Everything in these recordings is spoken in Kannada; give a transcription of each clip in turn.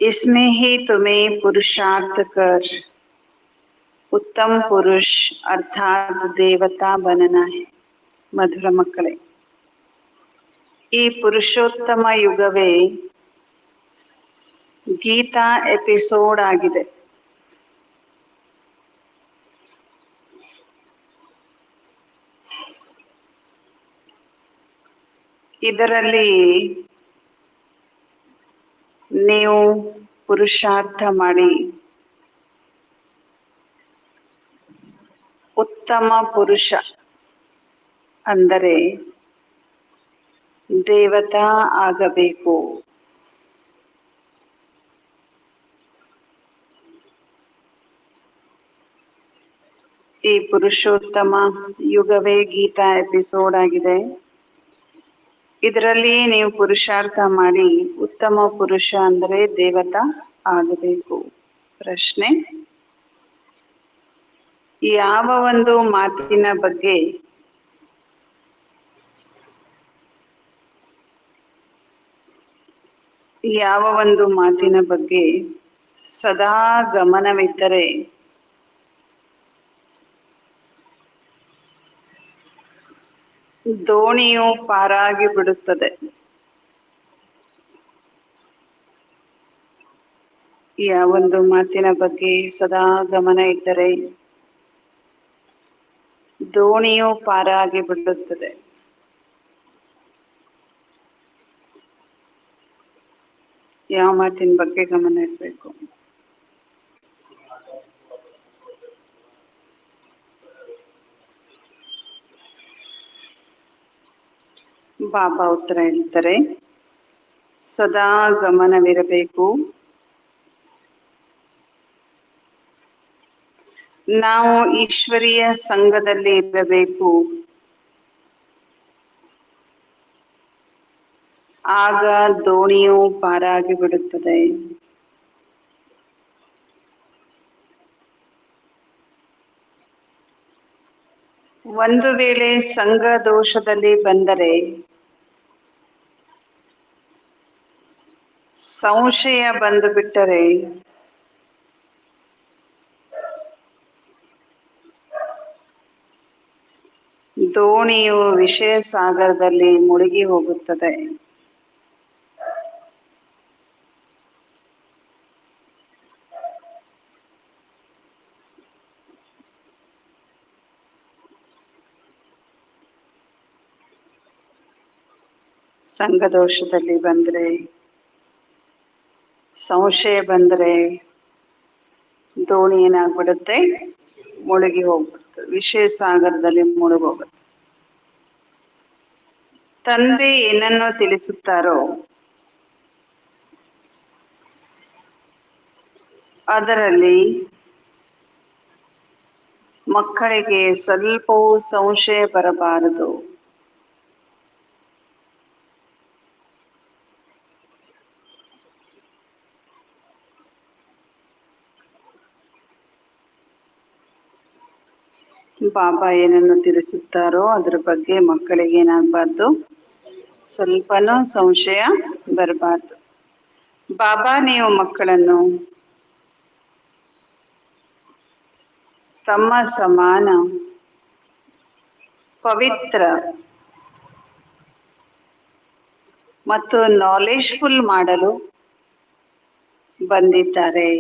इसमें ही तुम्हें पुरुषार्थ कर उत्तम पुरुष अर्थात देवता बनना है. ಮಧುರ ಮಕ್ಕಳೇ, ಈ ಪುರುಷೋತ್ತಮ ಯುಗವೇ ಗೀತಾ ಎಪಿಸೋಡ್ ಆಗಿದೆ. ಇದರಲ್ಲಿ ನೀವು ಪುರುಷಾರ್ಥ ಮಾಡಿ ಉತ್ತಮ ಪುರುಷ ಅಂದರೆ ದೇವತಾ ಆಗಬೇಕು. ಈ ಪುರುಷೋತ್ತಮ ಯುಗವೇ ಗೀತಾ ಎಪಿಸೋಡ್ ಆಗಿದೆ. ಇದರಲ್ಲಿ ನೀವು ಪುರುಷಾರ್ಥ ಮಾಡಿ ಉತ್ತಮ ಪುರುಷ ಅಂದರೆ ದೇವತಾ ಆಗಬೇಕು. ಪ್ರಶ್ನೆ: ಯಾವ ಒಂದು ಮಾತಿನ ಬಗ್ಗೆ ಸದಾ ಗಮನವಿದ್ದರೆ ದೋಣಿಯು ಪಾರಾಗಿ ಬಿಡುತ್ತದೆ. ಯಾವೊಂದು ಮಾತಿನ ಬಗ್ಗೆ ಸದಾ ಗಮನ ಇದ್ದರೆ ದೋಣಿಯು ಪಾರಾಗಿ ಬಿಡುತ್ತದೆ. ಯಾವ ಮಾತಿನ ಬಗ್ಗೆ ಗಮನ ಇರಬೇಕು? ಬಾಬಾ ಉತ್ತರ ಹೇಳ್ತಾರೆ, ಸದಾ ಗಮನವಿರಬೇಕು. ನಾವು ಈಶ್ವರೀಯ ಸಂಘದಲ್ಲಿ ಇರಬೇಕು. ಆಗ ದೋಣಿಯು ಪಾರಾಗಿ ಬಿಡುತ್ತದೆ. ಒಂದು ವೇಳೆ ಸಂಘ ದೋಷದಲ್ಲಿ ಬಂದರೆ ಸಂಶಯ ಬಂದು ಬಿಟ್ಟರೆ ದೋಣಿಯು ವಿಷಯ ಸಾಗರದಲ್ಲಿ ಮುಳುಗಿ ಹೋಗುತ್ತದೆ. ಸಂಘದೋಷದಲ್ಲಿ ಬಂದರೆ ಸಂಶಯ ಬಂದರೆ ದೋಣಿ ಏನಾಗ್ಬಿಡುತ್ತೆ? ಮುಳುಗಿ ಹೋಗ್ಬಿಡುತ್ತೆ, ವಿಷಯ ಸಾಗರದಲ್ಲಿ ಮುಳುಗೋಗುತ್ತೆ. ತಂದೆ ಏನನ್ನು ತಿಳಿಸುತ್ತಾರೋ ಅದರಲ್ಲಿ ಮಕ್ಕಳಿಗೆ ಸ್ವಲ್ಪವೂ ಸಂಶಯ ಬರಬಾರದು. ಬಾಬಾ ಏನನ್ನು ತಿಳಿಸುತ್ತಾರೋ ಅದ್ರ ಬಗ್ಗೆ ಮಕ್ಕಳಿಗೆ ಏನಾಗಬಾರ್ದು? ಸ್ವಲ್ಪನೂ ಸಂಶಯ ಬರಬಾರ್ದು. ಬಾಬಾ ನೀವು ಮಕ್ಕಳನ್ನು ತಮ್ಮ ಸಮಾನ ಪವಿತ್ರ ಮತ್ತು ನಾಲೆಜ್ಫುಲ್ ಮಾಡಲು ಬಂದಿದ್ದಾರೆ.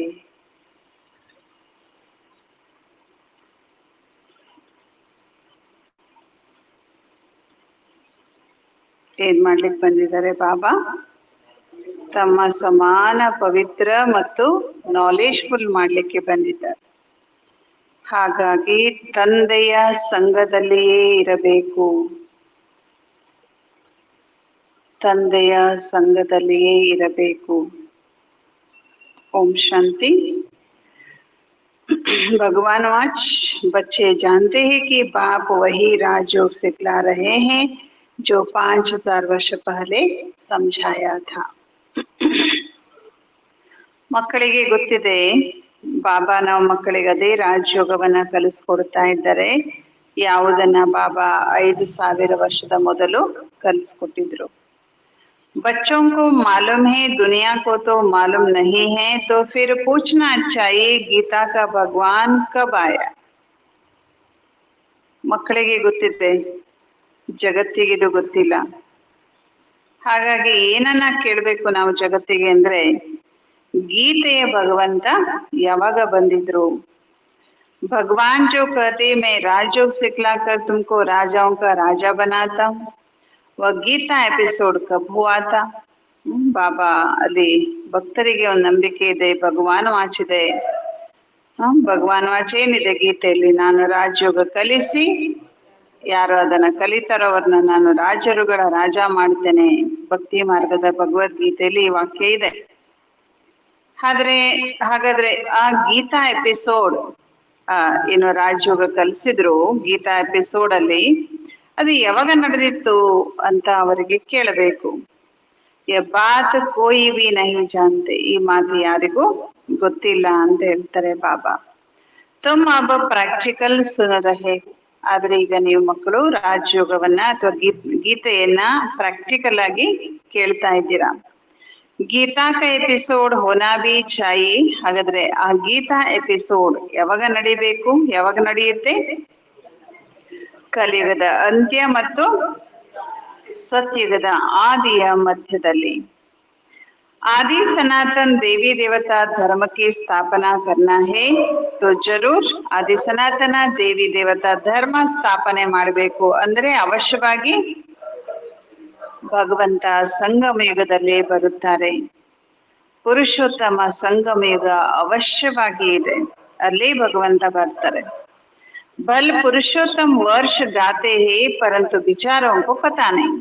ಏನ್ ಮಾಡ್ಲಿಕ್ಕೆ ಬಂದಿದ್ದಾರೆ ಬಾಬಾ? ತಮ್ಮ ಸಮಾನ ಪವಿತ್ರ ಮತ್ತು ನಾಲೆಜ್ಫುಲ್ ಮಾಡ್ಲಿಕ್ಕೆ ಬಂದಿದ್ದಾರೆ. ಹಾಗಾಗಿ ತಂದೆಯ ಸಂಘದಲ್ಲಿಯೇ ಇರಬೇಕು. ತಂದೆಯ ಸಂಘದಲ್ಲಿಯೇ ಇರಬೇಕು. ಓಂ ಶಾಂತಿ. भगवान आज बच्चे जानते हैं कि बाप वही राजयोग सिखला रहे हैं जो 5000 वर्ष पहले समझाया था. ಮಕ್ಕಳಿಗೆ ಗೊತ್ತಿದೆ ಬಾಬಾ ನಾವು ಮಕ್ಕಳಿಗೆ ಅದೇ ರಾಜಯೋಗವನ್ನ ಕಲಿಸ್ಕೊಡ್ತಾ ಇದ್ದಾರೆ. ಯಾವುದನ್ನ ಬಾಬಾ 5000 ವರ್ಷದ ಮೊದಲು ಕಲಿಸ್ಕೊಟ್ಟಿದ್ರು. बच्चों को मालूम है, दुनिया को तो मालूम नहीं है, तो फिर पूछना चाहिए गीता का भगवान कब आया. ಮಕ್ಕಳಿಗೆ ಗೊತ್ತಿದೆ, ಜಗತ್ತಿಗೆ ಇದು ಗೊತ್ತಿಲ್ಲ. ಹಾಗಾಗಿ ಏನನ್ನ ಕೇಳಬೇಕು ನಾವು ಜಗತ್ತಿಗೆ ಅಂದ್ರೆ, ಗೀತೆಯ ಭಗವಂತ ಯಾವಾಗ ಬಂದಿದ್ರು. भगवान जो कहते मैं राजयोग सिखलाकर तुमको राजाओं का राजा बनाता हूँ, वह गीता एपिसोड कब हुआ था. ಬಾಬಾ ಅಲ್ಲಿ ಭಕ್ತರಿಗೆ ಒಂದು ನಂಬಿಕೆ ಇದೆ, ಭಗವಾನ್ ವಾಚಿದೆ. ಭಗವಾನ್ ವಾಚ್ ಏನಿದೆ ಗೀತೆಯಲ್ಲಿ, ನಾನು ರಾಜಯೋಗ ಕಲಿಸಿ ಯಾರು ಅದನ್ನ ಕಲಿತಾರೋ ಅವ್ರನ್ನ ನಾನು ರಾಜರುಗಳ ರಾಜ ಮಾಡ್ತೇನೆ. ಭಕ್ತಿ ಮಾರ್ಗದ ಭಗವದ್ಗೀತೆಯಲ್ಲಿ ಈ ವಾಕ್ಯ ಇದೆ. ಹಾಗಾದ್ರೆ ಆ ಗೀತಾ ಎಪಿಸೋಡ್ ಏನು ರಾಜಯೋಗ ಕಲಿಸಿದ್ರು ಗೀತಾ ಎಪಿಸೋಡ್ ಅಲ್ಲಿ, ಅದು ಯಾವಾಗ ನಡೆದಿತ್ತು ಅಂತ ಅವರಿಗೆ ಕೇಳಬೇಕು. ಯ ಬಾತ್ ಕೋಯಿ ಬಿ ನಹಿ ಜಾನ್ತೆ, ಈ ಮಾತು ಯಾರಿಗೂ ಗೊತ್ತಿಲ್ಲ ಅಂತ ಹೇಳ್ತಾರೆ ಬಾಬಾ. ತುಮ್ ಅಬ ಪ್ರಾಕ್ಟಿಕಲ್ ಸುನ ರಹೆ, ಆದ್ರೆ ಈಗ ನೀವು ಮಕ್ಕಳು ರಾಜಯೋಗವನ್ನ ಅಥವಾ ಗೀತೆಯನ್ನ ಪ್ರಾಕ್ಟಿಕಲ್ ಆಗಿ ಕೇಳ್ತಾ ಇದ್ದೀರಾ. ಗೀತಾ ಕ ಎಪಿಸೋಡ್ ಹೋನಾ ಬಿ ಚಾಯಿ, ಹಾಗಾದ್ರೆ ಆ ಗೀತಾ ಎಪಿಸೋಡ್ ಯಾವಾಗ ನಡಿಬೇಕು, ಯಾವಾಗ ನಡೆಯುತ್ತೆ? ಕಲಿಯುಗದ ಅಂತ್ಯ ಮತ್ತು ಸತ್ಯುಗದ ಆದಿಯ ಮಧ್ಯದಲ್ಲಿ. आदि सनातन देवी देवता धर्म की स्थापना करना है, तो जरूर आदि सनातನ ದೇವಿ ದೇವತಾ ಧರ್ಮ ಸ್ಥಾಪನೆ ಮಾಡಬೇಕು ಅಂದ್ರೆ ಅವಶ್ಯವಾಗಿ ಭಗವಂತ ಸಂಗಮ ಯುಗದಲ್ಲಿ ಬರುತ್ತಾರೆ. ಪುರುಷೋತ್ತಮ ಸಂಗಮ ಯುಗ ಅವಶ್ಯವಾಗಿ ಇದೆ, ಅಲ್ಲೇ ಭಗವಂತ ಬರ್ತಾರೆ. ಬಲ್ ಪುರುಷೋತ್ತಮ ವರ್ಷ ಗಾತೆ ಹೇ ಪರಂತು ವಿಚಾರೋं को पता नहीं.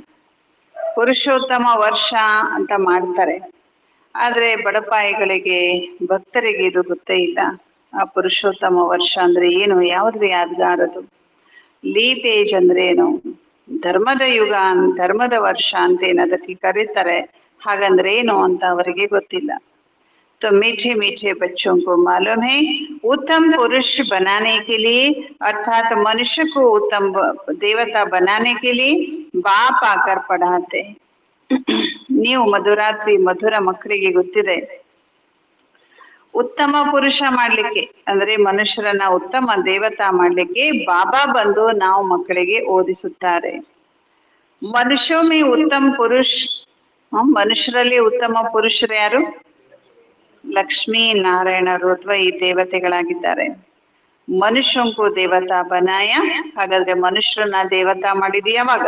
ಪುರುಷೋತ್ತಮ ವರ್ಷ ಅಂತ ಮಾಡ್ತಾರೆ, ಆದ್ರೆ ಬಡಪಾಯಿಗಳಿಗೆ ಭಕ್ತರಿಗೆ ಇದು ಗೊತ್ತೇ ಇಲ್ಲ. ಆ ಪುರುಷೋತ್ತಮ ವರ್ಷ ಅಂದ್ರೆ ಏನು, ಯಾವ್ದು ಯಾದ್ಗಾರದು, ಲೀಪ್ ಏಜ್ ಅಂದ್ರೆ ಏನು, ಧರ್ಮದ ಯುಗ, ಧರ್ಮದ ವರ್ಷ ಅಂತ ಏನು ಅದಕ್ಕೆ ಕರೀತಾರೆ, ಹಾಗಂದ್ರೆ ಏನು ಅಂತ ಅವರಿಗೆ ಗೊತ್ತಿಲ್ಲ. तो मीठे मीठे बच्चों को मालूम है, उत्तम पुरुष बनाने के लिए अर्थात मनुष्य को उत्तम देवता बनाने के लिए बाप आकर पढ़ाते. ನೀವು ಮಧುರಾತ್ರಿ ಮಧುರ ಮಕ್ಕಳಿಗೆ ಗೊತ್ತಿದೆ, ಉತ್ತಮ ಪುರುಷ ಮಾಡ್ಲಿಕ್ಕೆ ಅಂದ್ರೆ ಮನುಷ್ಯರನ್ನ ಉತ್ತಮ ದೇವತಾ ಮಾಡ್ಲಿಕ್ಕೆ ಬಾಬಾ ಬಂದು ನಾವು ಮಕ್ಕಳಿಗೆ ಓದಿಸುತ್ತಾರೆ. ಮನುಷ್ಯಮೇ ಉತ್ತಮ ಪುರುಷ, ಮನುಷ್ಯರಲ್ಲಿ ಉತ್ತಮ ಪುರುಷರು ಯಾರು? ಲಕ್ಷ್ಮೀ ನಾರಾಯಣರು ಅಥವಾ ಈ ದೇವತೆಗಳಾಗಿದ್ದಾರೆ. ಮನುಷ್ಯಂಕು ದೇವತಾ ಬನಾಯ, ಹಾಗಾದ್ರೆ ಮನುಷ್ಯರನ್ನ ದೇವತಾ ಮಾಡಿದ ಯಾವಾಗ?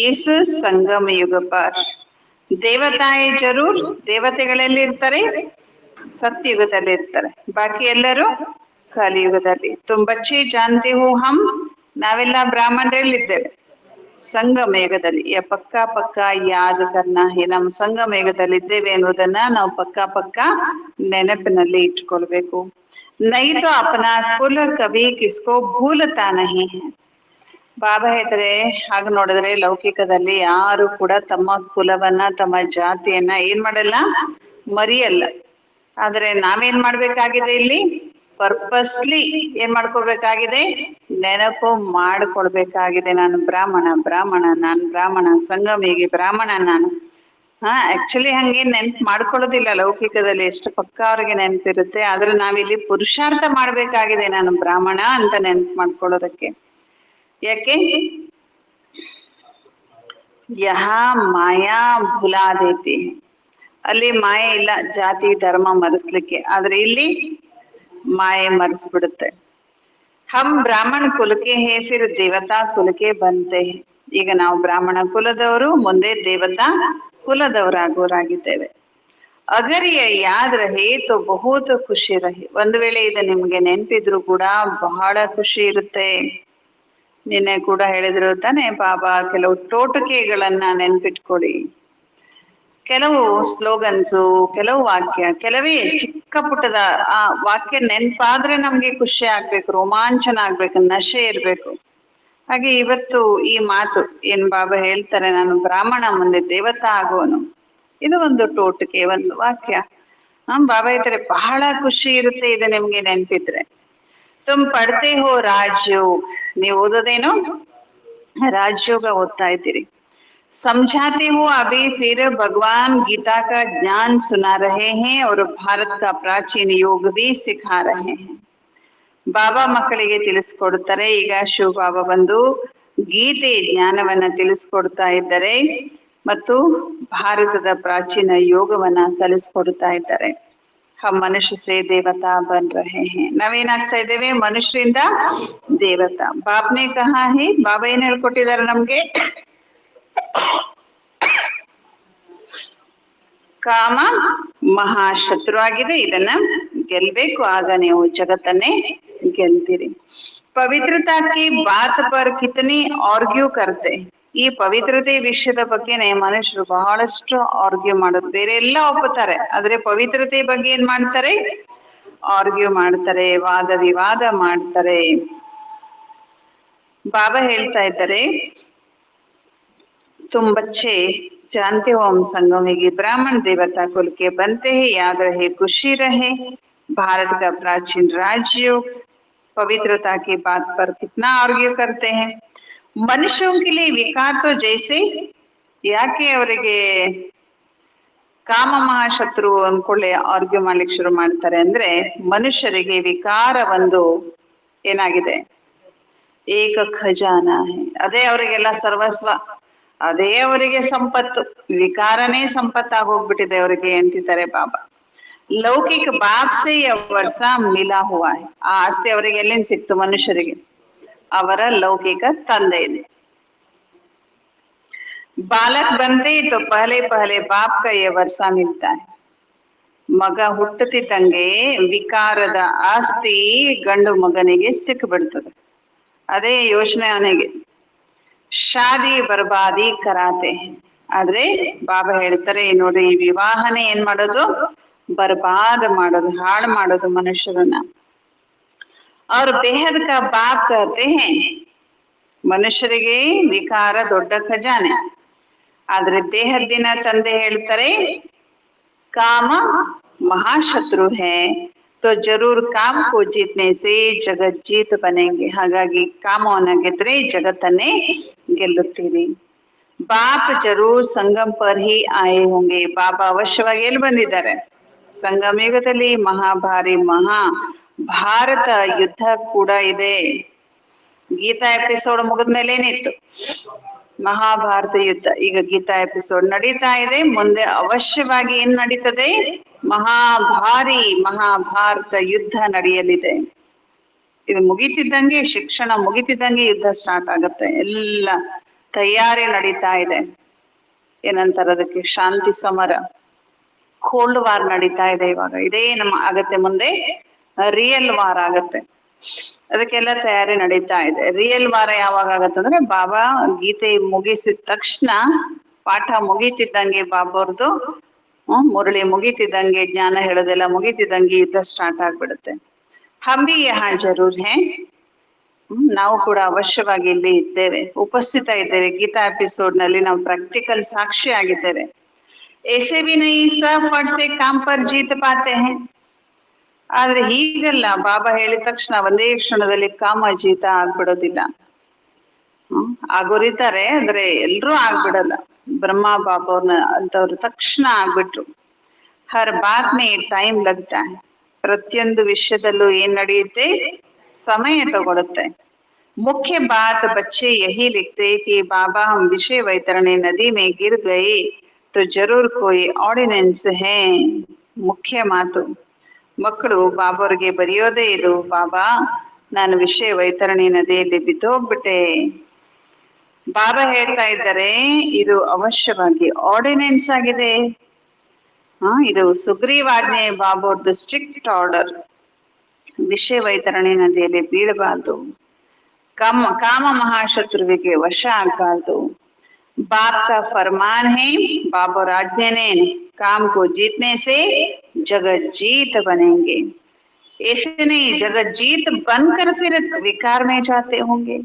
इस संगम युग पर. ದೇವತಾಯೇ ಜರೂರ್, ದೇವತೆಗಳಲ್ಲಿ ಇರ್ತಾರೆ, ಸತ್ಯುಗದಲ್ಲಿ ಇರ್ತಾರೆ, ಬಾಕಿ ಎಲ್ಲರೂ ಕಲಿಯುಗದಲ್ಲಿ. ತುಮ್ ಬಚ್ಚೆ ಜಾನ್ತೆ ಹೋ ಹಮ್, ನಾವೆಲ್ಲ ಬ್ರಾಹ್ಮಣರಲ್ಲಿದ್ದೇವೆ ಸಂಗಮ ಯುಗದಲ್ಲಿ. ಪಕ್ಕಾ ಪಕ್ಕಾ ಯಾದ್ ಕರ್ನಾ ಹೇ, ನಮ್ಮ ಸಂಗಮ ಯುಗದಲ್ಲಿ ಇದ್ದೇವೆ ಅನ್ನೋದನ್ನ ನಾವು ಪಕ್ಕಾ ನೆನಪಿನಲ್ಲಿ ಇಟ್ಕೊಳ್ಬೇಕು. ನೈ ತೋ ಅಪನಾ ಕುಲ ಕಭಿ ಕಿಸ್ಕೋ ಭೂಲತಾ ನಹಿ ಹೈ. ಬಾಬಾ ಹೇಳ್ತಾರೆ, ಹಾಗೆ ನೋಡಿದ್ರೆ ಲೌಕಿಕದಲ್ಲಿ ಯಾರು ಕೂಡ ತಮ್ಮ ಕುಲವನ್ನ ತಮ್ಮ ಜಾತಿಯನ್ನ ಏನ್ ಮಾಡಲ್ಲ, ಮರಿಯಲ್ಲ. ಆದ್ರೆ ನಾವೇನ್ ಮಾಡ್ಬೇಕಾಗಿದೆ ಇಲ್ಲಿ? ಪರ್ಪಸ್ಲಿ ಏನ್ ಮಾಡ್ಕೋಬೇಕಾಗಿದೆ? ನೆನಪು ಮಾಡ್ಕೊಳ್ಬೇಕಾಗಿದೆ. ನಾನು ಬ್ರಾಹ್ಮಣ, ನಾನು ಬ್ರಾಹ್ಮಣ, ಸಂಗಮಿಗೆ ಬ್ರಾಹ್ಮಣ ನಾನು. ಆಕ್ಚುಲಿ ಹಂಗೆ ನೆನ್ಪು ಮಾಡ್ಕೊಳ್ಳೋದಿಲ್ಲ ಲೌಕಿಕದಲ್ಲಿ, ಎಷ್ಟು ಪಕ್ಕ ಅವ್ರಿಗೆ ನೆನಪಿರುತ್ತೆ. ಆದ್ರೆ ನಾವಿಲ್ಲಿ ಪುರುಷಾರ್ಥ ಮಾಡ್ಬೇಕಾಗಿದೆ, ನಾನು ಬ್ರಾಹ್ಮಣ ಅಂತ ನೆನ್ಪು ಮಾಡ್ಕೊಳ್ಳೋದಕ್ಕೆ. ಯಾಕೆ? ಯಹಾ ಮಾಯಾ ಭುಲಾ ದೇತಿ, ಅಲ್ಲಿ ಮಾಯೆ ಇಲ್ಲ ಜಾತಿ ಧರ್ಮ ಮರೆಸ್ಲಿಕ್ಕೆ, ಆದ್ರೆ ಇಲ್ಲಿ ಮಾಯೆ ಮರೆಸ್ಬಿಡುತ್ತೆ. ಹಮ್ ಬ್ರಾಹ್ಮಣ ಕುಲಕ್ಕೆ ಹೇ ಫಿರ್ ದೇವತಾ ಕುಲಕ್ಕೆ ಬಂತೆ. ಈಗ ನಾವು ಬ್ರಾಹ್ಮಣ ಕುಲದವರು, ಮುಂದೆ ದೇವತಾ ಕುಲದವರಾಗೋರಾಗಿದ್ದೇವೆ. ಅಗರ್ ಯಾದ್ ರಹೇ ತೋ ಬಹುತ್ ಖುಷಿ ರಹೆ. ಒಂದು ವೇಳೆ ಇದು ನಿಮ್ಗೆ ನೆನ್ಪಿದ್ರು ಕೂಡ ಬಹಳ ಖುಷಿ ಇರುತ್ತೆ. ನಿನ್ನೆ ಕೂಡ ಹೇಳಿದ್ರು ತಾನೆ ಬಾಬಾ, ಕೆಲವು ಟೋಟಕೆಗಳನ್ನ ನೆನ್ಪಿಟ್ಕೊಳ್ಳಿ. ಕೆಲವು ಸ್ಲೋಗನ್ಸು, ಕೆಲವು ವಾಕ್ಯ, ಕೆಲವೇ ಚಿಕ್ಕ ಪುಟ್ಟದ ಆ ವಾಕ್ಯ ನೆನ್ಪಾದ್ರೆ ನಮ್ಗೆ ಖುಷಿ ಆಗ್ಬೇಕು, ರೋಮಾಂಚನ ಆಗ್ಬೇಕು, ನಶೆ ಇರ್ಬೇಕು. ಹಾಗೆ ಇವತ್ತು ಈ ಮಾತು ಏನ್ ಬಾಬಾ ಹೇಳ್ತಾರೆ, ನಾನು ಬ್ರಾಹ್ಮಣ ಮುಂದೆ ದೇವತಾ ಆಗೋನು, ಇದು ಒಂದು ಟೋಟಕೆ, ಒಂದು ವಾಕ್ಯ. ಬಾಬಾ ಹೇಳ್ತಾರೆ ಬಹಳ ಖುಷಿ ಇರುತ್ತೆ ಇದು ನಿಮ್ಗೆ ನೆನ್ಪಿದ್ರೆ. ತುಮ್ ಪಡ್ತೆ ಹೋ ರಾಜಯೋಗ್, ನೀವು ಓದೋದೇನು? ರಾಜಯೋಗ ಓದ್ತಾ ಇದ್ದೀರಿ. समझाते हो अभी फिर भगवान गीता का ज्ञान सुना रहे हैं और भारत का प्राचीन योग भी सिखा रहे हैं. ಬಾಬಾ ಮಕ್ಕಳಿಗೆ ತಿಳಿಸ್ಕೊಡ್ತಾರೆ. ಈಗ ಶಿವ ಬಾಬಾ ಬಂದು ಗೀತೆ ಜ್ಞಾನವನ್ನ ತಿಳಿಸ್ಕೊಡ್ತಾ ಇದ್ದಾರೆ ಮತ್ತು ಭಾರತದ ಪ್ರಾಚೀನ ಯೋಗವನ್ನ ಕಲಿಸ್ಕೊಡ್ತಾ ಇದ್ದಾರೆ. ಹಮ್ ಮನುಷ್ಯ ಸೇ ದೇವತಾ ಬನ್ ರಹೆ ಹೇ. ನಾವೇನಾಗ್ತಾ ಇದ್ದೇವೆ? ಮನುಷ್ಯರಿಂದ ದೇವತಾ. ಬಾಪ್ನೆ ಕಹಾ ಹೇ, ಬಾಬಾ ಏನ್ ಹೇಳ್ಕೊಟ್ಟಿದ್ದಾರೆ ನಮ್ಗೆ? ಕಾಮ ಮಹಾಶತ್ರು ಆಗಿದೆ, ಇದನ್ನ ಗೆಲ್ಬೇಕು, ಆಗ ನೀವು ಜಗತ್ತನ್ನೇ ಗೆಲ್ತೀರಿ. ಪವಿತ್ರತಾ ಕಿ ಬಾತ್ ಪರ್ ಕಿತನಿ ಆರ್ಗ್ಯೂ ಕರ್ತೆ. ಈ ಪವಿತ್ರತೆ ವಿಷಯದ ಬಗ್ಗೆನೆ ಮನುಷ್ಯರು ಬಹಳಷ್ಟು ಆರ್ಗ್ಯೂ ಮಾಡೋದು. ಬೇರೆ ಎಲ್ಲ ಒಪ್ಪುತ್ತಾರೆ, ಆದ್ರೆ ಪವಿತ್ರತೆ ಬಗ್ಗೆ ಏನ್ ಮಾಡ್ತಾರೆ? ಆರ್ಗ್ಯೂ ಮಾಡ್ತಾರೆ, ವಾದ ವಿವಾದ ಮಾಡ್ತಾರೆ. ಬಾಬಾ ಹೇಳ್ತಾ ಇದ್ದಾರೆ, तुम बच्चे जानते हो हम संगमेगी ब्राह्मण देवता कुल के बनते हैं, याद रहे खुशी रहे. भारत का प्राचीन राजयोग पवित्रता की बात पर कितना आर्ग्यू करते हैं. मनुष्यों के लिए विकार तो जैसे, ಯಾಕೆ ಅವರಿಗೆ ಕಾಮ ಮಹಾಶತ್ರು ಅನ್ಕೊಳ್ಳಿ ಆರ್ಗ್ಯೂ ಮಾಡ್ಲಿಕ್ಕೆ ಶುರು ಮಾಡ್ತಾರೆ ಅಂದ್ರೆ, ಮನುಷ್ಯರಿಗೆ ವಿಕಾರ ಒಂದು ಏನಾಗಿದೆ? ಏಕ ಖಜಾನ. ಅದೇ ಅವರಿಗೆಲ್ಲ ಸರ್ವಸ್ವ, ಅದೇ ಅವರಿಗೆ ಸಂಪತ್ತು. ವಿಕಾರನೇ ಸಂಪತ್ತಾಗೋಗ್ಬಿಟ್ಟಿದೆ ಅವರಿಗೆ ಅಂತಿದ್ದಾರೆ ಬಾಬಾ. ಲೌಕಿಕ ಬಾಪ್ ಸೆ ವರ್ಷ ಮಿಲಾ ಹುವಾ ಹೈ. ಆ ಆಸ್ತಿ ಅವರಿಗೆ ಎಲ್ಲಿಂದ ಸಿಕ್ತು? ಮನುಷ್ಯರಿಗೆ ಅವರ ಲೌಕಿಕ ತಂದೆ ಇದೆ. ಬಾಲಕ್ ಬಂದೆ ತೋ ಪಹಲೆ ಪಹಲೆ ಬಾಪ್ ಕ ಯೇ ವರ್ಷ ಮಿಲ್ತಾ ಹೈ. ಮಗ ಹುಟ್ಟುತ್ತಿದ್ದಂಗೆ ವಿಕಾರದ ಆಸ್ತಿ ಗಂಡು ಮಗನಿಗೆ ಸಿಕ್ಬಿಡ್ತದೆ. ಅದೇ ಯೋಚನೆ ಅವನಿಗೆ. ಶಾದಿ ಬರ್ಬಾದಿ ಕರಾತೆ. ಆದ್ರೆ ಬಾಬಾ ಹೇಳ್ತಾರೆ, ನೋಡಿ ಈ ವಿವಾಹನೇ ಏನ್ ಮಾಡೋದು? ಬರ್ಬಾದ್ ಮಾಡೋದು, ಹಾಳು ಮಾಡೋದು ಮನುಷ್ಯರನ್ನ. ಅವ್ರ ಬೇಹದ್ ಕಾ ಬಾಪ್ ಕಹತೆ ಹೇ. ಮನುಷ್ಯರಿಗೆ ವಿಕಾರ ದೊಡ್ಡ ಖಜಾನೆ, ಆದ್ರೆ ದೇಹದ್ದಿನ ತಂದೆ ಹೇಳ್ತಾರೆ ಕಾಮ ಮಹಾಶತ್ರು ಹೇ, तो जरूर काम को जीतने से जगत जीत बनेंगे. ಹಾಗಾಗಿ ಕಾಮವನ್ನ ಗೆದ್ರೆ ಜಗತ್ತನ್ನೇ ಗೆಲ್ಲುತ್ತೀರಿ. ಬಾಪ್ ಜರೂರ್ ಸಂಗಮ್ ಪರ್ ಹಿ ಆಯೆ ಹೋಂಗೆ. ಬಾಬಾ ಅವಶ್ಯವಾಗಿ ಎಲ್ಲಿ ಬಂದಿದ್ದಾರೆ? ಸಂಗಮ ಯುಗದಲ್ಲಿ. ಮಹಾಭಾರಿ ಮಹಾ ಭಾರತ ಯುದ್ಧ ಕೂಡ ಇದೆ. ಗೀತಾ ಎಪಿಸೋಡ್ ಮುಗಿದ್ಮೇಲೆ ಏನಿತ್ತು? ಮಹಾಭಾರತ ಯುದ್ಧ. ಈಗ ಗೀತಾ ಎಪಿಸೋಡ್ ನಡೀತಾ ಇದೆ, ಮುಂದೆ ಅವಶ್ಯವಾಗಿ ಏನ್ ನಡೀತದೆ? ಮಹಾಭಾರಿ ಮಹಾಭಾರತ ಯುದ್ಧ ನಡೆಯಲಿದೆ. ಇದು ಮುಗಿತಿದ್ದಂಗೆ, ಶಿಕ್ಷಣ ಮುಗಿತಿದ್ದಂಗೆ ಯುದ್ಧ ಸ್ಟಾರ್ಟ್ ಆಗುತ್ತೆ. ಎಲ್ಲ ತಯಾರಿ ನಡೀತಾ ಇದೆ. ಏನಂತಾರೆ ಅದಕ್ಕೆ? ಶಾಂತಿ ಸಮರ, ಕೋಲ್ಡ್ ವಾರ್ ನಡೀತಾ ಇದೆ ಇವಾಗ. ಇದೇ ನಮ್ಮ ಆಗತ್ತೆ, ಮುಂದೆ ರಿಯಲ್ ವಾರ್ ಆಗತ್ತೆ. ಅದಕ್ಕೆಲ್ಲ ತಯಾರಿ ನಡೀತಾ ಇದೆ. ರಿಯಲ್ ವಾರ ಯಾವಾಗ ಆಗತ್ತಂದ್ರೆ, ಬಾಬಾ ಗೀತೆ ಮುಗಿಸಿದ ತಕ್ಷಣ, ಪಾಠ ಮುಗಿತಿದ್ದಂಗೆ, ಬಾಬಾರ್ದು ಮುರಳಿ ಮುಗಿತಿದ್ದಂಗೆ, ಜ್ಞಾನ ಹೇಳೋದೆಲ್ಲ ಮುಗಿತಿದ್ದಂಗೆ ಯುದ್ಧ ಸ್ಟಾರ್ಟ್ ಆಗ್ಬಿಡುತ್ತೆ. ಹಂಬಿ ಯಹಾ ಜರೂರ್ ಹೇ. ನಾವು ಕೂಡ ಅವಶ್ಯವಾಗಿ ಇಲ್ಲಿ ಇದ್ದೇವೆ, ಉಪಸ್ಥಿತ ಇದ್ದೇವೆ. ಗೀತಾ ಎಪಿಸೋಡ್ ನಲ್ಲಿ ನಾವು ಪ್ರಾಕ್ಟಿಕಲ್ ಸಾಕ್ಷಿ ಆಗಿದ್ದೇವೆ. ऐसे भी नहीं सब फट से काम पर जीत पाते हैं. ಆದ್ರೆ ಹೀಗಲ್ಲ, ಬಾಬಾ ಹೇಳಿದ ತಕ್ಷಣ ಒಂದೇ ಕ್ಷಣದಲ್ಲಿ ಕಾಮ ಜೀತ ಆಗ್ಬಿಡೋದಿಲ್ಲ. ಆಗೋರಿದ್ದಾರೆ, ಅಂದ್ರೆ ಎಲ್ರೂ ಆಗ್ಬಿಡಲ್ಲ. ಬ್ರಹ್ಮ ಬಾಬಾ ಅವ್ರನ್ನ ಅಂತವ್ರು ತಕ್ಷಣ ಆಗ್ಬಿಟ್ರು. ಹರ್ ಬಾತ್ ಮೇ ಟೈಮ್ ಲಗ್ತಾ ಹೈ. ಪ್ರತಿಯೊಂದು ವಿಷಯದಲ್ಲೂ ಏನ್ ನಡೆಯುತ್ತೆ? ಸಮಯ ತಗೊಳುತ್ತೆ. ಮುಖ್ಯ ಬಾತ್ ಬಚ್ಚೆ ಯಹಿ ಲಿಖತೆ ಕಿ ಬಾಬಾ ಹಮ್ ವಿಷಯ ವೈತರಣೆ ನದಿ ಮೇ ಗಿರ್ ಗಯೆ तो जरूर कोई ऑर्डिनेंस है. ಮುಖ್ಯ ಮಾತು ಮಕ್ಕಳು ಬಾಬಾವ್ರಿಗೆ ಬರೆಯೋದೇ ಇದು, ಬಾಬಾ ನಾನು ವಿಷಯ ವೈತರಣಿ ನದಿಯಲ್ಲಿ ಬಿದ್ದೋಗ್ಬಿಟ್ಟೆ. ಬಾಬಾ ಹೇಳ್ತಾ ಇದ್ದಾರೆ, ಇದು ಅವಶ್ಯವಾಗಿ ಆರ್ಡಿನೆನ್ಸ್ ಆಗಿದೆ. ಇದು ಸುಗ್ರೀವಾಜ್ಞೆ, ಬಾಬಾವ್ರದ್ದು ಸ್ಟ್ರಿಕ್ಟ್ ಆರ್ಡರ್. ವಿಷಯ ವೈತರಣಿ ನದಿಯಲ್ಲಿ ಬೀಳಬಾರ್ದು, ಕಾಮ ಮಹಾಶತ್ರುವಿಗೆ ವಶ ಆಗ್ಬಾರ್ದು. बाप का फरमान है, बाबा आज्ञा ने काम को जीतने से जगत जीत बनेंगे. ऐसे नहीं जगत जीत बनकर फिर विकार में जाते होंगे.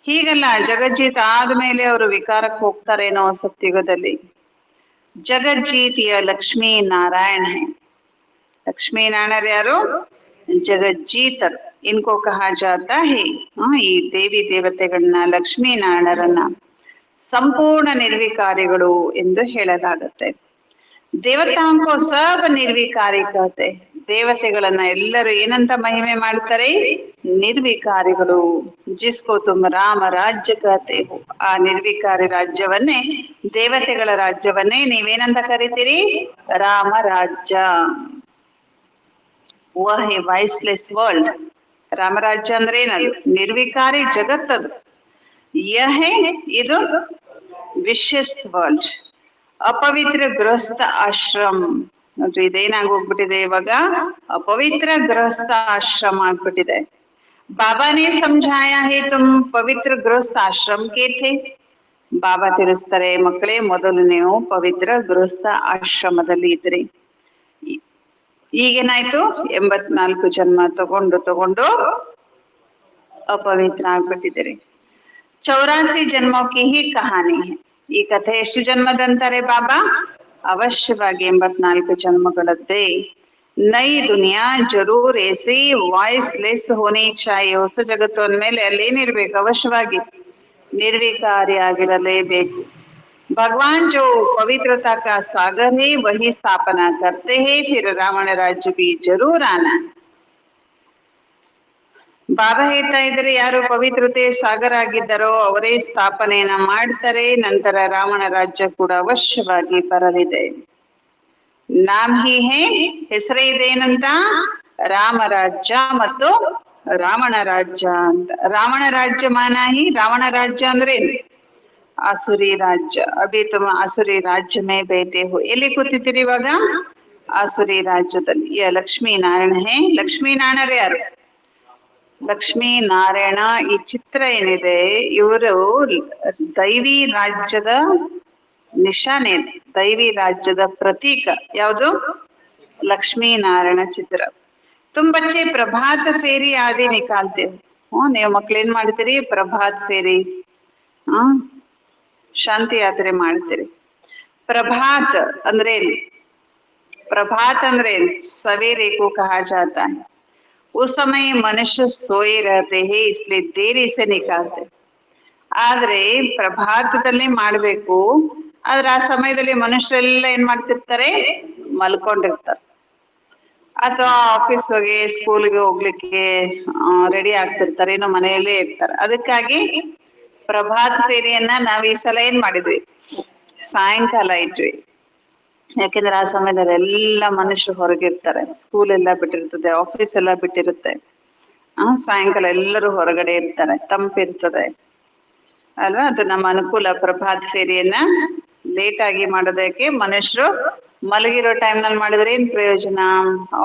ಹೀಗಲ್ಲ, ಜಗಜ್ಜೀತ್ ಆದ್ಮೇಲೆ ಅವರು ವಿಕಾರಕ್ಕೆ ಹೋಗ್ತಾರೇನೋ ಸತ್ಯುಗದಲ್ಲಿ. ಜಗಜ್ಜೀತಿಯ ಲಕ್ಷ್ಮೀ ನಾರಾಯಣ ಹೈ. ಲಕ್ಷ್ಮೀ ನಾರಾಯಣ ಯಾರು? ಜಗಜ್ಜೀತರ್. ಇನ್ಕೋ ಕಹಾ ಜಾತಾ ಹೈ. ಈ ದೇವಿ ದೇವತೆಗಳನ್ನ, ಲಕ್ಷ್ಮೀ ನಾರಾಯಣರನ್ನ ಸಂಪೂರ್ಣ ನಿರ್ವಿಕಾರಿಗಳು ಎಂದು ಹೇಳಲಾಗುತ್ತೆ. ದೇವತಾಂಕೋ ಸಬ್ ನಿರ್ವಿಕಾರಿ ಕತೆ, ದೇವತೆಗಳನ್ನ ಎಲ್ಲರೂ ಏನಂತ ಮಹಿಮೆ ಮಾಡ್ತಾರೆ? ನಿರ್ವಿಕಾರಿಗಳು. ಜಿಸ್ಕೋ ತುಮ್ ರಾಮ ರಾಜ್ಯ ಕತೆ ಹೋ, ಆ ನಿರ್ವಿಕಾರಿ ರಾಜ್ಯವನ್ನೇ, ದೇವತೆಗಳ ರಾಜ್ಯವನ್ನೇ ನೀವೇನಂತ ಕರಿತೀರಿ? ರಾಮ ರಾಜ್ಯ. ವಹ ವಾಯ್ಸ್ಲೆಸ್ ವರ್ಲ್ಡ್. ರಾಮರಾಜ್ಯ ಅಂದ್ರೆ ಏನದು? ನಿರ್ವಿಕಾರಿ ಜಗತ್ತದು. ಯಹೇ, ಇದು ವಿಶಸ್ ವರ್ಲ್ಡ್. ಅಪವಿತ್ರ ಗೃಹಸ್ಥ ಆಶ್ರಮ. ನೋಡ್ರಿ, ಇದೇನಾಗೋಗ್ಬಿಟ್ಟಿದೆ ಇವಾಗ? ಅಪವಿತ್ರ ಗೃಹಸ್ಥ ಆಶ್ರಮ ಆಗ್ಬಿಟ್ಟಿದೆ. ಬಾಬಾನೇ ಸಮझाया है तुम ಪವಿತ್ರ ಗೃಹಸ್ಥ ಆಶ್ರಮ ಕೆ ಥೆ. ಬಾಬಾ ತಿಳಿಸ್ತಾರೆ, ಮಕ್ಕಳೇ, ಮೊದಲು ನೀವು ಪವಿತ್ರ ಗೃಹಸ್ಥ ಆಶ್ರಮದಲ್ಲಿ ಇದ್ರಿ. ಈಗೇನಾಯ್ತು? 84 ಜನ್ಮ ತಗೊಂಡು ಅಪವಿತ್ರ ಆಗ್ಬಿಟ್ಟಿದ್ದೀರಿ. 84 ಜನ್ಮೋ ಕಿ ಹಿ ಕಹಾನಿ ಹೈ. ಈ ಕಥೆ ಎಷ್ಟು ಜನ್ಮದಂತಾರೆ ಬಾಬಾ? ಅವಶ್ಯವಾಗಿ 84 ಜನ್ಮಗಳದ್ದೇ. ನೈ ದುನಿಯಾ ಜರೂರ್ ಏಸಿ ವಾಯ್ಸ್ಲೆಸ್ ಹೋನಿ ಚಾಹಿಯೆ. ಹೊಸ ಜಗತ್ತು ಅಂದ್ಮೇಲೆ ಅಲ್ಲೇನಿರ್ಬೇಕು? ಅವಶ್ಯವಾಗಿ ನಿರ್ವಿಕಾರಿ ಆಗಿರಲೇಬೇಕು. भगवान जो पवित्रता का सागर है वही स्थापना करते हैं, फिर रावण राज्य भी जरूर आना. ಬಾಬಾ ಹೇಳ್ತಾ ಇದ್ರೆ, ಯಾರು ಪವಿತ್ರತೆ ಸಾಗರ ಆಗಿದ್ದಾರೋ ಅವರೇ ಸ್ಥಾಪನೆಯನ್ನ ಮಾಡ್ತಾರೆ. ನಂತರ ರಾವಣ ರಾಜ್ಯ ಕೂಡ ಅವಶ್ಯವಾಗಿ ಬರಲಿದೆ. ನಾಮ್ ಹಿ ಹೇ, ಹೆಸರೇ ಇದೇನಂತ? ರಾಮರಾಜ್ಯ ಮತ್ತು ರಾವಣ ರಾಜ್ಯ ಅಂತ. ರಾವಣ ರಾಜ್ಯ ಮಾನಾಹಿ, ರಾವಣ ರಾಜ್ಯ ಅಂದ್ರೆ ಆಸುರಿ ರಾಜ್ಯ. ಅಭಿ ತುಮ ಆಸುರಿ ರಾಜ್ಯ ಮೇ ಬೇಟೆ ಹೋ. ಎಲ್ಲಿ ಕೂತಿದ್ದೀರಿ ಇವಾಗ? ಆಸುರಿ ರಾಜ್ಯದಲ್ಲಿ. ಲಕ್ಷ್ಮೀ ನಾರಾಯಣ ಹೇ. ಲಕ್ಷ್ಮೀ ನಾರಾಯಣ ಯಾರು? ಲಕ್ಷ್ಮೀ ನಾರಾಯಣ ಈ ಚಿತ್ರ ಏನಿದೆ, ಇವರು ದೈವಿ ರಾಜ್ಯದ ನಿಶಾನೆ, ದೈವಿ ರಾಜ್ಯದ ಪ್ರತೀಕ. ಯಾವುದು? ಲಕ್ಷ್ಮೀ ನಾರಾಯಣ ಚಿತ್ರ. ತುಮ್ ಬಚ್ಚೆ ಪ್ರಭಾತ್ ಫೇರಿ ಆದಿ ನಿಕಾಲ್ತೆ. ನೀವು ಮಕ್ಳು ಏನ್ ಮಾಡ್ತೀರಿ? ಪ್ರಭಾತ್ ಫೇರಿ, ಶಾಂತಿ ಯಾತ್ರೆ ಮಾಡ್ತೀರಿ. ಪ್ರಭಾತ್ ಅಂದ್ರೆ, ಪ್ರಭಾತ್ ಅಂದ್ರೆ ಸವೇರೆ ಕೋ ಕಹಾ ಜಾತಾ ಹೈ. उस समय मनुष्य सोए रहते हैं, इसलिए देरी से निकालते. ಆದ್ರೆ ಪ್ರಭಾತದಲ್ಲಿ ಮಾಡ್ಬೇಕು, ಆದ್ರೆ ಆ ಸಮಯದಲ್ಲಿ ಮನುಷ್ಯರೆಲ್ಲ ಏನ್ ಮಾಡ್ತಿರ್ತಾರೆ? ಮಲ್ಕೊಂಡಿರ್ತಾರೆ, ಅಥವಾ ಆಫೀಸ್ಗೆ ಸ್ಕೂಲ್ಗೆ ಹೋಗ್ಲಿಕ್ಕೆ ರೆಡಿ ಆಗ್ತಿರ್ತಾರೆ, ಇನ್ನು ಮನೆಯಲ್ಲೇ ಇರ್ತಾರೆ. ಅದಕ್ಕಾಗಿ ಪ್ರಭಾತ್ ಫೇರಿಯನ್ನ ನಾವ್ ಈ ಸಲ ಏನ್ ಮಾಡಿದ್ವಿ? ಸಾಯಂಕಾಲ ಇಟ್ವಿ. ಯಾಕೆಂದ್ರೆ ಆ ಸಮಯದಲ್ಲಿ ಎಲ್ಲ ಮನುಷ್ಯರು ಹೊರಗಿರ್ತಾರೆ, ಸ್ಕೂಲ್ ಎಲ್ಲ ಬಿಟ್ಟಿರ್ತದೆ, ಆಫೀಸ್ ಎಲ್ಲ ಬಿಟ್ಟಿರುತ್ತೆ. ಸಾಯಂಕಾಲ ಎಲ್ಲರೂ ಹೊರಗಡೆ ಇರ್ತಾರೆ, ತಂಪಿರ್ತದೆ ಅಲ್ವಾ? ಅದು ನಮ್ಮ ಅನುಕೂಲ. ಪ್ರಭಾತ್ ಫೇರಿಯನ್ನ ಲೇಟ್ ಆಗಿ ಮಾಡೋದಕ್ಕೆ, ಮನುಷ್ಯರು ಮಲಗಿರೋ ಟೈಮ್ನಲ್ಲಿ ಮಾಡಿದ್ರೆ ಏನ್ ಪ್ರಯೋಜನ?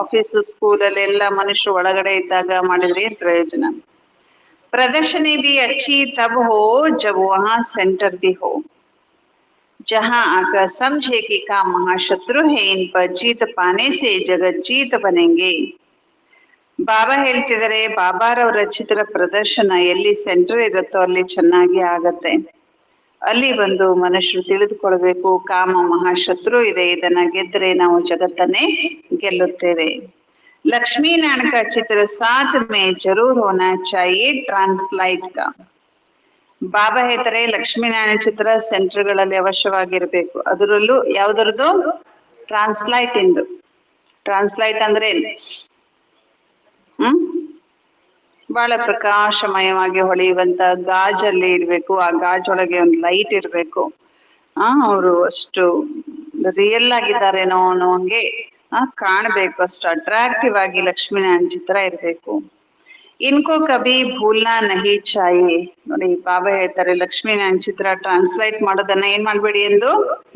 ಆಫೀಸ್ ಸ್ಕೂಲಲ್ಲಿ ಎಲ್ಲ ಮನುಷ್ಯರು ಒಳಗಡೆ ಇದ್ದಾಗ ಮಾಡಿದ್ರೆ ಏನ್ ಪ್ರಯೋಜನ? ಪ್ರದರ್ಶನಿ ಬಿ ಅಚ್ಚಿ ತಬ್ ಹೋ ಜಬ್ ವಹಾ ಸೆಂಟರ್ ಬಿ ಹೋ, जहां आकर समझे कि का महाशत्रु है, इन पर जीत पाने से जगत जीत बनेंगे. ಬಾಬಾ ಹೇಳ್ತಿದ್ದಾರೆ, ಬಾಬಾರವರ ಚಿತ್ರ ಪ್ರದರ್ಶನ ಎಲ್ಲಿ ಸೆಂಟರ್ ಇರುತ್ತೋ ಅಲ್ಲಿ ಚೆನ್ನಾಗಿ ಆಗತ್ತೆ. ಅಲ್ಲಿ ಬಂದು ಮನುಷ್ಯರು ತಿಳಿದುಕೊಳ್ಬೇಕು, ಕಾಮ ಮಹಾಶತ್ರು ಇದೆ, ಇದನ್ನ ಗೆದ್ರೆ ನಾವು ಜಗತ್ತನ್ನೇ ಗೆಲ್ಲುತ್ತೇವೆ. ಲಕ್ಷ್ಮೀ ನಾರಾಯಣ का ಚಿತ್ರ साथ में जरूर होना चाहिए ट्रांसलाइट का. ಬಾಬಾ ಹೇಳ್ತಾರೆ, ಲಕ್ಷ್ಮೀನಾರಾಯಣ ಚಿತ್ರ ಸೆಂಟರ್ಗಳಲ್ಲಿ ಅವಶ್ಯವಾಗಿರ್ಬೇಕು. ಅದರಲ್ಲೂ ಯಾವ್ದ್ರದ್ದು? ಟ್ರಾನ್ಸ್ಲೈಟ್ ಇಂದು. ಟ್ರಾನ್ಸ್ಲೈಟ್ ಅಂದ್ರೆ ಬಹಳ ಪ್ರಕಾಶಮಯವಾಗಿ ಹೊಳೆಯುವಂತ ಗಾಜಲ್ಲಿ ಇರ್ಬೇಕು. ಆ ಗಾಜೊಳಗೆ ಒಂದು ಲೈಟ್ ಇರ್ಬೇಕು. ಅವರು ಅಷ್ಟು ರಿಯಲ್ ಆಗಿದ್ದಾರೇನೋ ಅನ್ನೋ ಹಂಗೆ ಕಾಣ್ಬೇಕು, ಅಷ್ಟು ಅಟ್ರಾಕ್ಟಿವ್ ಆಗಿ ಲಕ್ಷ್ಮೀನಾರಾಯಣ ಚಿತ್ರ ಇರ್ಬೇಕು. ಇನ್ಕೋ ಕಭಿ ಭೂಲ್ನಾ ನಹಿ ಚಾಹಿಯೆ. ನೋಡಿ, ಬಾಬಾ ಹೇಳ್ತಾರೆ, ಲಕ್ಷ್ಮೀನಾರಾಯಣ ಚಿತ್ರ ಟ್ರಾನ್ಸ್ಲೇಟ್ ಮಾಡೋದನ್ನ ಏನ್ ಮಾಡ್ಬೇಡಿ ಎಂದು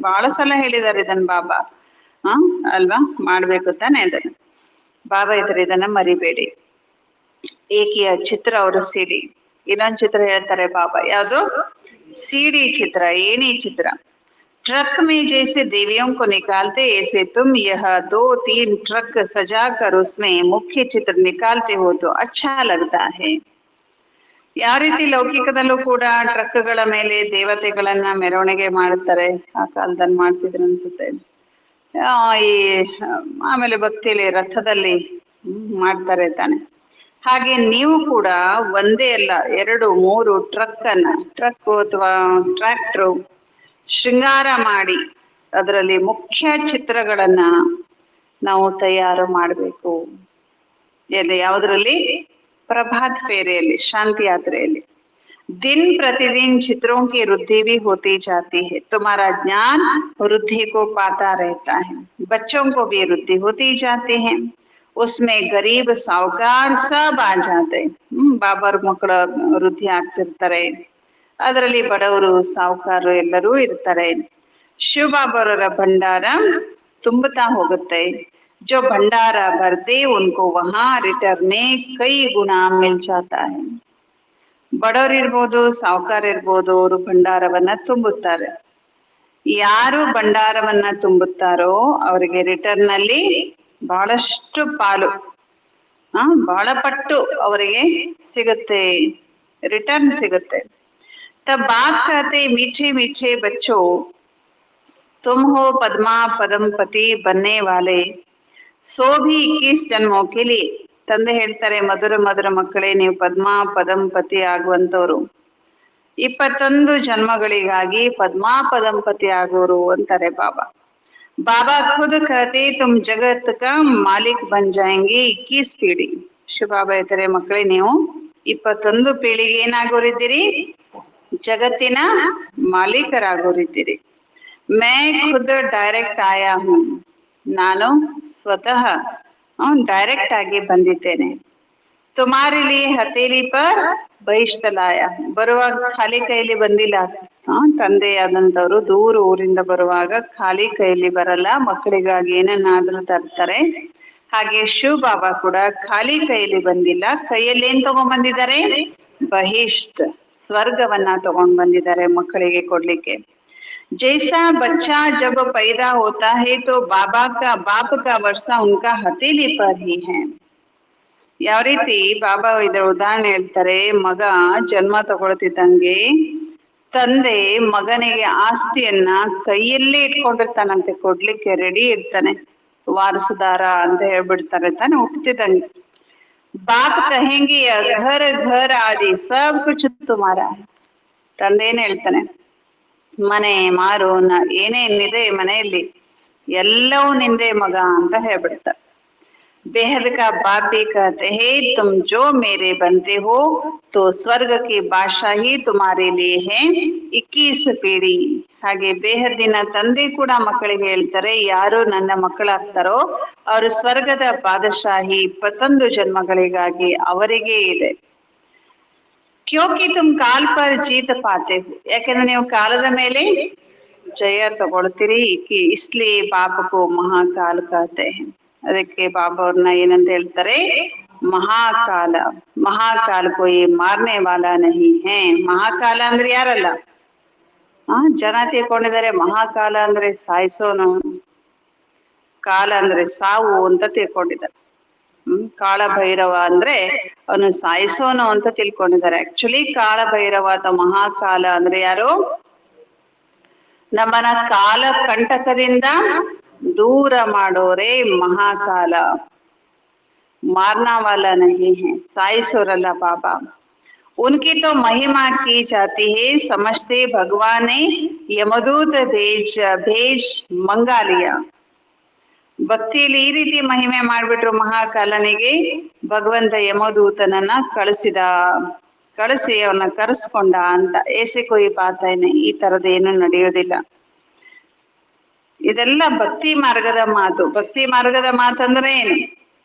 ಬಹಳ ಸಲ ಹೇಳಿದ್ದಾರೆ ಇದನ್ನ ಬಾಬಾ. ಅಲ್ವಾ? ಮಾಡ್ಬೇಕು ತಾನೆ ಅದನ್ನ. ಬಾಬಾ ಇದ್ರೆ ಇದನ್ನ ಮರಿಬೇಡಿ. ಏಕಿಯ ಚಿತ್ರ ಅವರು ಸಿಡಿ. ಇನ್ನೊಂದು ಚಿತ್ರ ಹೇಳ್ತಾರೆ ಬಾಬಾ, ಯಾವುದು? ಸಿಡಿ ಚಿತ್ರ, ಏಣಿ ಚಿತ್ರ. ट्रक में जैसे देवियों को निकालते ऐसे तुम यह 2-3 ट्रक सजा कर उसमें मुख्य चित्र निकालते हो तो अच्छा लगता है. ಯಾವ ರೀತಿ ಲೌಕಿಕದಲ್ಲೂ ಕೂಡ ಟ್ರಕ್ಗಳ ಮೇಲೆ ದೇವತೆಗಳನ್ನ ಮೆರವಣಿಗೆ ಮಾಡುತ್ತಾರೆ, ಆ ಕಾಲದಲ್ಲಿ ಮಾಡ್ತಿದ್ರು ಅನ್ಸುತ್ತೆ. ಈ ಆಮೇಲೆ ಭಕ್ತಿಯಲ್ಲಿ ರಥದಲ್ಲಿ ಮಾಡ್ತಾರೆ ತಾನೆ. ಹಾಗೆ ನೀವು ಕೂಡ ಒಂದೇ ಅಲ್ಲ, 2 3 ಟ್ರಕ್ ಅಥವಾ ಟ್ರ್ಯಾಕ್ಟ್ರು ಶೃಂಗಾರ ಮಾಡಿ ಅದರಲ್ಲಿ ಮುಖ್ಯ ಚಿತ್ರಗಳನ್ನ ನಾವು ತಯಾರು ಮಾಡಬೇಕು. ಯಾವುದ್ರಲ್ಲಿ? प्रभात फेरिಯಲ್ಲಿ, शांति यात्रेಯಲ್ಲಿ. दिन प्रतिदिन चित्रों की वृद्धि भी होती जाती है, तुम्हारा ज्ञान वृद्धि को पाता रहता है, बच्चों को भी वृद्धि होती जाती है, उसमें गरीब साहूकार सब आ जाते. ಬಾಬರ್ ಮಕ್ಕಳ ವೃದ್ಧಿ ಆಗ್ತಿರ್ತಾರೆ, ಅದರಲ್ಲಿ ಬಡವರು ಸಾಹುಕಾರರು ಎಲ್ಲರೂ ಇರ್ತಾರೆ. ಶಿವಬಾಬರವರ ಭಂಡಾರ ತುಂಬುತ್ತಾ ಹೋಗುತ್ತೆ. जो भंडारा भरते उनको वहां रिटर्न में कई गुना मिल जाता है. ಬಡವರು ಇರ್ಬೋದು, ಸಾಹುಕಾರ ಇರ್ಬೋದು, ಅವರು ಭಂಡಾರವನ್ನ ತುಂಬುತ್ತಾರೆ. ಯಾರು ಭಂಡಾರವನ್ನ ತುಂಬುತ್ತಾರೋ ಅವರಿಗೆ ರಿಟರ್ನ್ ಅಲ್ಲಿ ಬಹಳಷ್ಟು ಪಾಲು, ಬಹಳ ಪಟ್ಟು ಅವರಿಗೆ ಸಿಗುತ್ತೆ, ರಿಟರ್ನ್ ಸಿಗುತ್ತೆ. तब बाप कहते, मीठे मीठे बच्चों तुम हो पद्मा पदमपति बनने वाले, सो भी 21 जन्मों के लिए. ತಂದೆ ಹೇಳ್ತಾರೆ, ಮಧುರ ಮಧುರ ಮಕ್ಕಳೇ, ನೀವು ಪದ್ಮಾ ಪದಂಪತಿ ಆಗುವಂತವ್ರು, 21 ಜನ್ಮಗಳಿಗಾಗಿ ಪದ್ಮಾ ಪದಂಪತಿ ಆಗೋರು ಅಂತಾರೆ ಬಾಬಾ. ಬಾಬಾ ಖುದ್ ಕಹತೆ ತುಮ್ ಜಗತ್ ಕಾ ಮಾಲಿಕ್ ಬನ್ ಜಾಯಂಗೆ 21 ಪೀಳಿ. ಶಿವಬಾಬಾ ಹೇಳ್ತಾರೆ, ಮಕ್ಕಳೇ ನೀವು 21 ಪೀಳಿಗೆ ಏನಾಗೋರಿದ್ದೀರಿ? ಜಗತ್ತಿನ ಮಾಲೀಕರಾಗೋರಿದ್ದೀರಿ. ಮೈ ಖುದ್ ಡೈರೆಕ್ಟ್ ಆಯಾ ಹೂಂ, ನಾನು ಸ್ವತಃ ಡೈರೆಕ್ಟ್ ಆಗಿ ಬಂದಿದ್ದೇನೆ. ತುಮಾರಿ ಲಿಯೇ ಹಥೇಲಿ ಪರ್ ಬಹಿಷ್ಠ ಲಾಯ, ಬರುವಾಗ ಖಾಲಿ ಕೈಯಲ್ಲಿ ಬಂದಿಲ್ಲ. ತಂದೆಯಾದಂತವ್ರು ದೂರ ಊರಿಂದ ಬರುವಾಗ ಖಾಲಿ ಕೈಯಲ್ಲಿ ಬರಲ್ಲ, ಮಕ್ಕಳಿಗಾಗಿ ಏನನ್ನಾದ್ರೂ ತರ್ತಾರೆ. ಹಾಗೆ ಶಿವ ಬಾಬಾ ಕೂಡ ಖಾಲಿ ಕೈಯಲ್ಲಿ ಬಂದಿಲ್ಲ, ಕೈಯಲ್ಲಿ ಏನ್ ತಗೊಂಡ್ ಬಂದಿದ್ದಾರೆ? ಬಹಿಷ್ಠ, ಸ್ವರ್ಗವನ್ನ ತಗೊಂಡ್ ಬಂದಿದ್ದಾರೆ ಮಕ್ಕಳಿಗೆ ಕೊಡ್ಲಿಕ್ಕೆ. जैसा बच्चा जब पैदा होता है तो बाप का वर्षा उनका हथेली पर ही है. ಯಾವ ರೀತಿ ಬಾಬಾ ಇದರ ಉದಾಹರಣೆ ಹೇಳ್ತಾರೆ, ಮಗ ಜನ್ಮ ತಗೊಳ್ತಿದ್ದಂಗೆ ತಂದೆ ಮಗನಿಗೆ ಆಸ್ತಿಯನ್ನ ಕೈಯಲ್ಲೇ ಇಟ್ಕೊಂಡಿರ್ತಾನಂತೆ, ಕೊಡ್ಲಿಕ್ಕೆ ರೆಡಿ ಇರ್ತಾನೆ, ವಾರಸುದಾರ ಅಂತ ಹೇಳ್ಬಿಡ್ತಾರೆ ತಾನೆ ಹುಟ್ಟಿದಂಗೆ. ಬಾಪ್ ಕಹೆಂಗೆ ಘರ್ ಘರ್ ಆದಿ ಸಬ್ ಕುಚ್ ತುಮಾರ. ತಂದೆ ಏನ್ ಹೇಳ್ತಾನೆ, ಮನೆ ಮಾರು ಏನೇನಿದೆ ಮನೆಯಲ್ಲಿ ಎಲ್ಲವೂ ನಿಂದೆ ಮಗ ಅಂತ ಹೇಳ್ಬಿಡ್ತಾರೆ. बेहद का बाप भी कहते हैं, तुम जो मेरे बनते हो तो स्वर्ग की बादशाही तुम्हारे लिए है 21 ಪೀಳಿ. ಹಾಗೆ ಬೇಹದ್ದಿನ ತಂದೆ ಕೂಡ ಮಕ್ಕಳಿಗೆ ಹೇಳ್ತಾರೆ, ಯಾರು ನನ್ನ ಮಕ್ಕಳಾಗ್ತಾರೋ ಅವರು ಸ್ವರ್ಗದ ಬಾದಶಾಹಿ 21 ಜನ್ಮಗಳಿಗಾಗಿ ಅವರಿಗೆ ಇದೆ. ಕ್ಯೋಂಕಿ ತುಮ್ ಕಾಲ್ ಪರ್ ಜೀತ್ ಪಾತೆ ಹೋ, ಯಾಕೆಂದ್ರೆ ನೀವು ಕಾಲದ ಮೇಲೆ ಜಯ ತಗೊಳ್ತೀರಿ. ಇಸ್ಲಿಯೇ ಬಾಪಕೋ ಮಹಾಕಾಲ ಕಹತೆ ಹೈ. ಅದಕ್ಕೆ ಬಾಬಾ ಅವ್ರನ್ನ ಏನಂತ ಹೇಳ್ತಾರೆ? ಮಹಾಕಾಲ. ಮಹಾಕಾಲ ಕೋಯಿ ಮಾರ್ನೆ ವಾಲಾ ನಹಿ ಹೈ. ಮಹಾಕಾಲ ಅಂದ್ರೆ ಯಾರಲ್ಲ, ಜನ ತಿಳ್ಕೊಂಡಿದ್ದಾರೆ ಮಹಾಕಾಲ ಅಂದ್ರೆ ಸಾಯಿಸೋನು, ಕಾಲ ಅಂದ್ರೆ ಸಾವು ಅಂತ ತಿಳ್ಕೊಂಡಿದ್ದಾರೆ. ಕಾಳ ಭೈರವ ಅಂದ್ರೆ ಅವನು ಸಾಯಿಸೋನು ಅಂತ ತಿಳ್ಕೊಂಡಿದ್ದಾರೆ. ಆಕ್ಚುಲಿ ಕಾಳ ಭೈರವ ಅಥವಾ ಮಹಾಕಾಲ ಅಂದ್ರೆ ಯಾರು? ನಮ್ಮನ ಕಾಲ ಕಂಟಕದಿಂದ दूर ಮಾಡೋರೇ ಮಹಾಕಾಲ. मारना वाला नहीं है, साइसोरಲ್ಲ बाबा. उनकी तो महिमा की जाती है, समझते भगवान ने यमदूत भेज मंगा लिया. ಭಕ್ತಿಯಲ್ಲಿ ಈ ರೀತಿ ಮಹಿಮೆ ಮಾಡ್ಬಿಟ್ರು ಮಹಾಕಾಲನಿಗೆ, ಭಗವಂತ ಯಮದೂತನನ್ನ ಕಳಿಸಿ ಅವನ್ನ ಕರೆಸ್ಕೊಂಡ ಅಂತ. ಏಸೆ ಕೊಯ್ ಬಾತೇನೆ, ಈ ತರದೇನು ನಡೆಯೋದಿಲ್ಲ. ಇದೆಲ್ಲ ಭಕ್ತಿ ಮಾರ್ಗದ ಮಾತು. ಭಕ್ತಿ ಮಾರ್ಗದ ಮಾತಂದ್ರೆ ಏನು?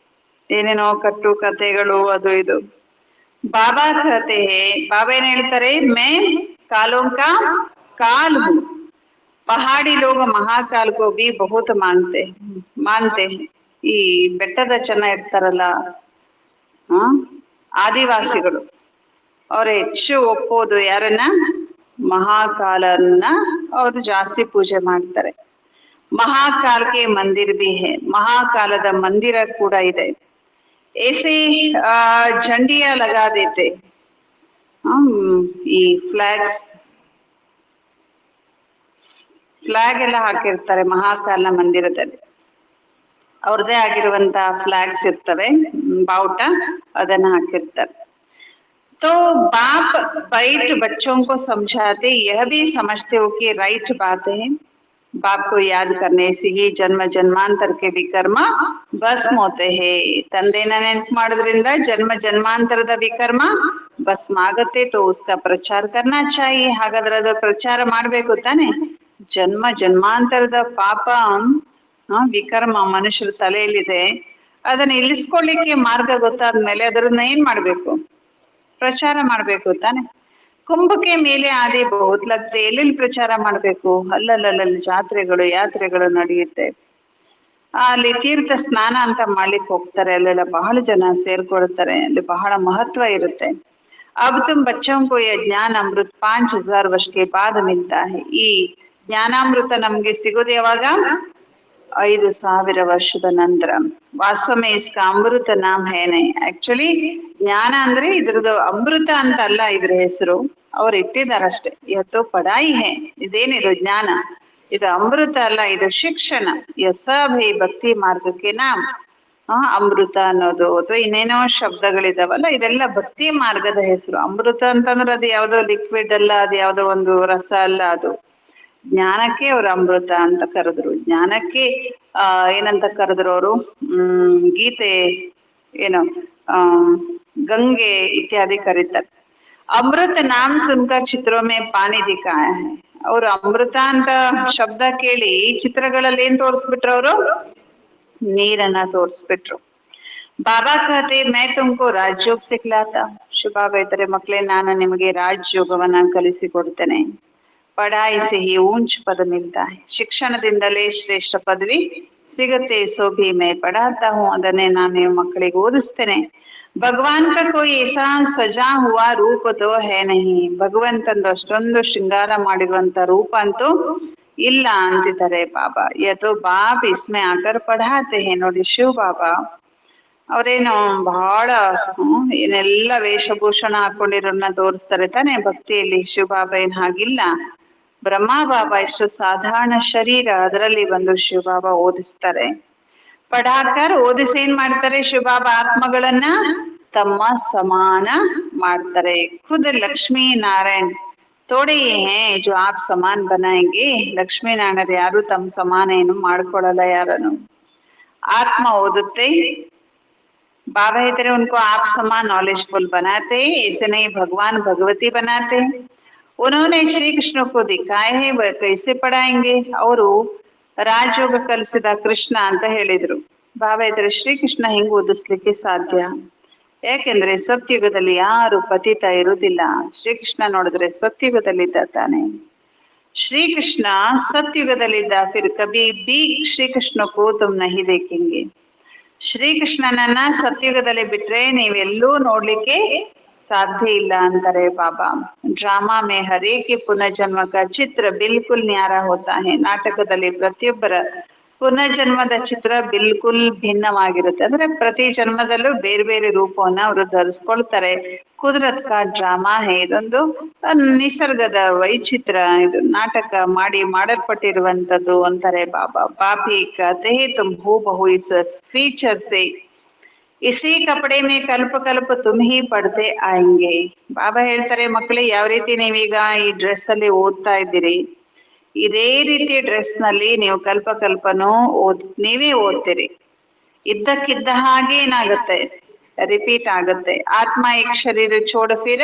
ಏನೇನೋ ಕಟ್ಟು ಕಥೆಗಳು ಅದು ಇದು. ಬಾಬಾ ಕಹತೆ ಹೇ, ಬಾಬಾ ಏನ್ ಹೇಳ್ತಾರೆ? ಮೈ ಕಾಲೋಂ ಕಾ ಕಾಲ್ ಹೂಂ. ಪಹಾಡಿ ಲೋಗ ಮಹಾಕಾಲ್ ಕೋ ಬಿ ಬಹುತ್ ಮಾನ್ತೆ. ಈ ಬೆಟ್ಟದ ಜನ ಇರ್ತಾರಲ್ಲ, ಆದಿವಾಸಿಗಳು, ಅವ್ರ ಹೆಚ್ಚು ಒಪ್ಪೋದು ಯಾರನ್ನ? ಮಹಾಕಾಲನ್ನ ಅವರು ಜಾಸ್ತಿ ಪೂಜೆ ಮಾಡ್ತಾರೆ. महाकाल के मंदिर भी है, महाकालದ ಮಂದಿರ ಕೂಡ ಇದೆ. ऐसे झंडियां लगा देते, ಈ ಫ್ಲಾಗ್ ಎಲ್ಲ ಹಾಕಿರ್ತಾರೆ ಮಹಾಕಾಲನ ಮಂದಿರದಲ್ಲಿ. ಅವ್ರದೇ ಆಗಿರುವಂತ ಫ್ಲಾಗ್ಸ್ ಇರ್ತವೆ, ಬಾವುಟ, ಅದನ್ನ ಹಾಕಿರ್ತಾರೆ. तो बाप राइट बच्चों को समझाते, यह भी समझते हो कि राइट बात है, बाप को याद करने से ही जन्म जन्मांतर के विकर्म ಭಸ್ಮ ಹೋತೆ ಹೇ. ತಂದೆನ ನೆನಪು ಮಾಡೋದ್ರಿಂದ ಜನ್ಮ ಜನ್ಮಾಂತರದ ವಿಕರ್ಮ ಭಸ್ಮ ಆಗತ್ತೆ. ತೋ ಉಸ್ಕಾ ಪ್ರಚಾರ ಕರ್ನಾ ಚಾಹಿಯೆ. ಹಾಗಾದ್ರೆ ಅದ್ರ ಪ್ರಚಾರ ಮಾಡ್ಬೇಕು ತಾನೆ. ಜನ್ಮ ಜನ್ಮಾಂತರದ ಪಾಪ ವಿಕರ್ಮ ಮನುಷ್ಯರ ತಲೆಯಲ್ಲಿದೆ, ಅದನ್ನ ಇಳಿಸ್ಕೊಳ್ಳಿಕ್ಕೆ ಮಾರ್ಗ ಗೊತ್ತಾದ್ಮೇಲೆ ಅದನ್ನ ಏನ್ ಮಾಡ್ಬೇಕು? ಪ್ರಚಾರ ಮಾಡ್ಬೇಕು ತಾನೆ. ಕುಂಭಕ್ಕೆ ಮೇಲೆ ಆದಿ ಬಹುತ್ ಲಗ್ತೆ. ಎಲ್ಲೆಲ್ಲಿ ಪ್ರಚಾರ ಮಾಡ್ಬೇಕು? ಅಲ್ಲಲ್ಲಿ ಜಾತ್ರೆಗಳು ಯಾತ್ರೆಗಳು ನಡೆಯುತ್ತೆ. ಅಲ್ಲಿ ತೀರ್ಥ ಸ್ನಾನ ಅಂತ ಮಾಡ್ಲಿಕ್ಕೆ ಹೋಗ್ತಾರೆ, ಅಲ್ಲೆಲ್ಲ ಬಹಳ ಜನ ಸೇರ್ಕೊಳ್ತಾರೆ, ಅಲ್ಲಿ ಬಹಳ ಮಹತ್ವ ಇರುತ್ತೆ. ಅಬ್ ತುಮ್ ಬಚ್ಚೋಂ ಕೋ ಯೆ ಜ್ಞಾನ ಅಮೃತ 5000 ವರ್ಷಕ್ಕೆ ಬಾದ್ ಮಿಲ್ತಾ ಹೈ. ಈ ಜ್ಞಾನಾಮೃತ ನಮ್ಗೆ ಸಿಗೋದು ಯಾವಾಗ? 5000 ವರ್ಷದ ನಂತರ. ವಾಸ್ತವಮೇ ಇಸ್ಕಾ ಅಮೃತ ನಾಮ್ ಹೇನೆ. ಆಕ್ಚುಲಿ ಜ್ಞಾನ ಅಂದ್ರೆ ಇದ್ರದ್ದು ಅಮೃತ ಅಂತ ಅಲ್ಲ ಇದ್ರ ಹೆಸರು, ಅವ್ರು ಇಟ್ಟಿದಾರಷ್ಟೇ. ಇವತ್ತು ಪಡಾಯಿ ಹೇ, ಇದೇನಿದು ಜ್ಞಾನ, ಇದು ಅಮೃತ ಅಲ್ಲ, ಇದು ಶಿಕ್ಷಣ. ಯಸಭಿ ಭಕ್ತಿ ಮಾರ್ಗಕ್ಕೆ ನಾಮ್. ಅಮೃತ ಅನ್ನೋದು ಅಥವಾ ಇನ್ನೇನೋ ಶಬ್ದಗಳಿದಾವಲ್ಲ, ಇದೆಲ್ಲ ಭಕ್ತಿ ಮಾರ್ಗದ ಹೆಸರು. ಅಮೃತ ಅಂತಂದ್ರೆ ಅದು ಯಾವ್ದೋ ಲಿಕ್ವಿಡ್ ಅಲ್ಲ, ಅದು ಯಾವ್ದೋ ಒಂದು ರಸ ಅಲ್ಲ, ಅದು ಜ್ಞಾನಕ್ಕೆ ಅವ್ರು ಅಮೃತ ಅಂತ ಕರೆದ್ರು. ಜ್ಞಾನಕ್ಕೆ ಏನಂತ ಕರೆದ್ರು ಅವರು? ಗೀತೆ ಏನು ಗಂಗೆ ಇತ್ಯಾದಿ ಕರೀತಾರೆ. ಅಮೃತ ನಾಮ್ ಸುನ್ಕರ್ ಚಿತ್ರೊಮ್ಮೆ ಪಾನಿ ದಿಕ್ಕಾಯ ಹೈ. ಅವರು ಅಮೃತ ಅಂತ ಶಬ್ದ ಕೇಳಿ ಚಿತ್ರಗಳಲ್ಲಿ ಏನ್ ತೋರಿಸ್ಬಿಟ್ರು? ಅವರು ನೀರನ್ನ ತೋರಿಸ್ಬಿಟ್ರು. ಬಾಬಾ ಕಹತೆ ಮೈ ತುಮ್ಕೋ ರಾಜಯೋಗ ಸಿಕ್ಲಾತ. ಶಿವಬಾಬಾ ಇದ್ದಾರೆ, ಮಕ್ಕಳೇ ನಾನು ನಿಮಗೆ ರಾಜಯೋಗವನ್ನ ಕಲಿಸಿಕೊಡ್ತೇನೆ. ಪಢಾಯಿ ಸೆ ಹಿ ಊಂಚ್ ಪದ ಮಿಲ್ತಾ ಹೈ. ಶಿಕ್ಷಣದಿಂದಲೇ ಶ್ರೇಷ್ಠ ಪದವಿ ಸಿಗುತ್ತೆ. ಸೋ ಭಿ ಮೈ ಪಢಾತಾ ಹೂಂ. ಅದನ್ನೇ ನಾನು ಮಕ್ಕಳಿಗೆ ಓದಿಸ್ತೇನೆ. ಭಗವಾನ್ ಕಾ ಕೋಯಿ ಐಸಾ ಸಜಾ ಹುವಾ ರೂಪ ತೋ ಹೈ ನಹಿ. ಭಗವಂತಂದು ಅಷ್ಟೊಂದು ಶೃಂಗಾರ ಮಾಡಿರುವಂತ ರೂಪ ಅಂತೂ ಇಲ್ಲ ಅಂತಿದ್ದಾರೆ ಬಾಬಾ. ಯತೋ ಬಾಪ್ ಇಸ್ಮೆ ಆಕರ್ ಪಢಾತೆ ಹೈ. ನೋಡಿ ಶಿವ ಬಾಬಾ ಅವ್ರೇನು ಬಹಳ ಏನೆಲ್ಲ ವೇಷಭೂಷಣ ಹಾಕೊಂಡಿರೋನ್ನ ತೋರಿಸ್ತಾರೆ ತಾನೆ ಭಕ್ತಿಯಲ್ಲಿ. ಶಿವ ಬಾಬಾ ಏನ್ ಹಾಗಿಲ್ಲ. ಬ್ರಹ್ಮ ಬಾಬಾ ಎಷ್ಟು ಸಾಧಾರಣ ಶರೀರ, ಅದರಲ್ಲಿ ಬಂದು ಶಿವ ಬಾಬಾ ಓದಿಸ್ತಾರೆ. ಪಢಾಕರ್ ಓದಿಸಿ ಏನ್ ಮಾಡ್ತಾರೆ? ಶಿವ ಬಾಬಾ ಆತ್ಮಗಳನ್ನ ತಮ್ಮ ಸಮಾನ ಮಾಡ್ತಾರೆ. ಖುದ್ ಲಕ್ಷ್ಮೀ ನಾರಾಯಣ್ ತೋಡೆ ಹೇ ಜೋ ಆಪ್ ಸಮಾನ್ ಬನಾಯಂಗೆ. ಲಕ್ಷ್ಮೀ ನಾರಾಯಣರು ಯಾರು ತಮ್ಮ ಸಮಾನ ಏನು ಮಾಡ್ಕೊಳಲ್ಲ ಯಾರನ್ನು. ಆತ್ಮ ಓದುತ್ತೆ, बाबा इतने उनको आप समान नॉलेजफुल बनाते, ऐसे नहीं भगवान भगवती बनाते. उन्होंने श्री कृष्ण को दिखाए है, वह कैसे पढ़ाएंगे? ಅವರು ರಾಜಯೋಗ ಕಲಿಸಿದ ಕೃಷ್ಣ ಅಂತ ಹೇಳಿದ್ರು. ಬಾಬಾ ಇದ್ರೆ ಶ್ರೀಕೃಷ್ಣ ಹೆಂಗ್ ಓದಿಸ್ಲಿಕ್ಕೆ ಸಾಧ್ಯ? ಯಾಕೆಂದ್ರೆ ಸತ್ಯುಗದಲ್ಲಿ ಯಾರು ಪತಿತ ಇರುವುದಿಲ್ಲ. ಶ್ರೀಕೃಷ್ಣ ನೋಡಿದ್ರೆ ಸತ್ಯುಗದಲ್ಲಿದ್ದ ತಾನೆ. ಶ್ರೀಕೃಷ್ಣ ಸತ್ಯುಗದಲ್ಲಿದ್ದ. ಫಿರ್ ಕಭಿ ಬಿ ಶ್ರೀಕೃಷ್ಣ ಕೋ ತುಮ್ ನಹಿ ದೇಖೆಂಗೆ. ಶ್ರೀಕೃಷ್ಣನನ್ನ ಸತ್ಯುಗದಲ್ಲಿ ಬಿಟ್ರೆ ನೀವೆಲ್ಲೂ ನೋಡ್ಲಿಕ್ಕೆ ಸಾಧ್ಯ ಇಲ್ಲ ಅಂತಾರೆ ಬಾಬಾ. ಡ್ರಾಮಾ ಮೇ ಹರೇಕೆ ಪುನರ್ಜನ್ಮ ಕ ಚಿತ್ರ ಬಿಲ್ಕುಲ್ ನ್ಯಾರ ಹೋತಾ ಹೈ. ನಾಟಕದಲ್ಲಿ ಪ್ರತಿಯೊಬ್ಬರ ಪುನರ್ಜನ್ಮದ ಚಿತ್ರ ಬಿಲ್ಕುಲ್ ಭಿನ್ನವಾಗಿರುತ್ತೆ. ಅಂದ್ರೆ ಪ್ರತಿ ಜನ್ಮದಲ್ಲೂ ಬೇರೆ ಬೇರೆ ರೂಪವನ್ನ ಅವರು ಧರಿಸ್ಕೊಳ್ತಾರೆ. ಕುದರತ್ ಕಾ ಡ್ರಾಮಾ ಹೇ. ಇದೊಂದು ನಿಸರ್ಗದ ವೈಚಿತ್ರ, ಇದು ನಾಟಕ ಮಾಡಲ್ಪಟ್ಟಿರುವಂತದ್ದು ಅಂತಾರೆ ಬಾಬಾ. ಬಾಪಿ ಕತೆ ತುಮ್ ಹೂ ಬಹು ಇಸ್ ಫೀಚರ್ ಸೆ ಇಸಿ ಕಪಡೆ ಮೇ ಕಲ್ಪ ಕಲ್ಪ ತುಮ್ ಹಿ ಪಡ್ತೆ ಆಯಂಗೆ. ಬಾಬಾ ಹೇಳ್ತಾರೆ, ಮಕ್ಕಳೇ ಯಾವ ರೀತಿ ನೀವೀಗ ಈ ಡ್ರೆಸ್ ಅಲ್ಲಿ ಓದ್ತಾ ಇದ್ದೀರಿ, ಇದೇ ರೀತಿ ಡ್ರೆಸ್ ನಲ್ಲಿ ನೀವು ಕಲ್ಪ ಕಲ್ಪನೂ ನೀವೇ ಓದ್ತೀರಿ. ಇದ್ದಕ್ಕಿದ್ದ ಹಾಗೆ ಏನಾಗುತ್ತೆ? ರಿಪೀಟ್ ಆಗುತ್ತೆ. ಆತ್ಮ ಏಕ್ ಶರೀರ ಚೋಡ ಫಿರ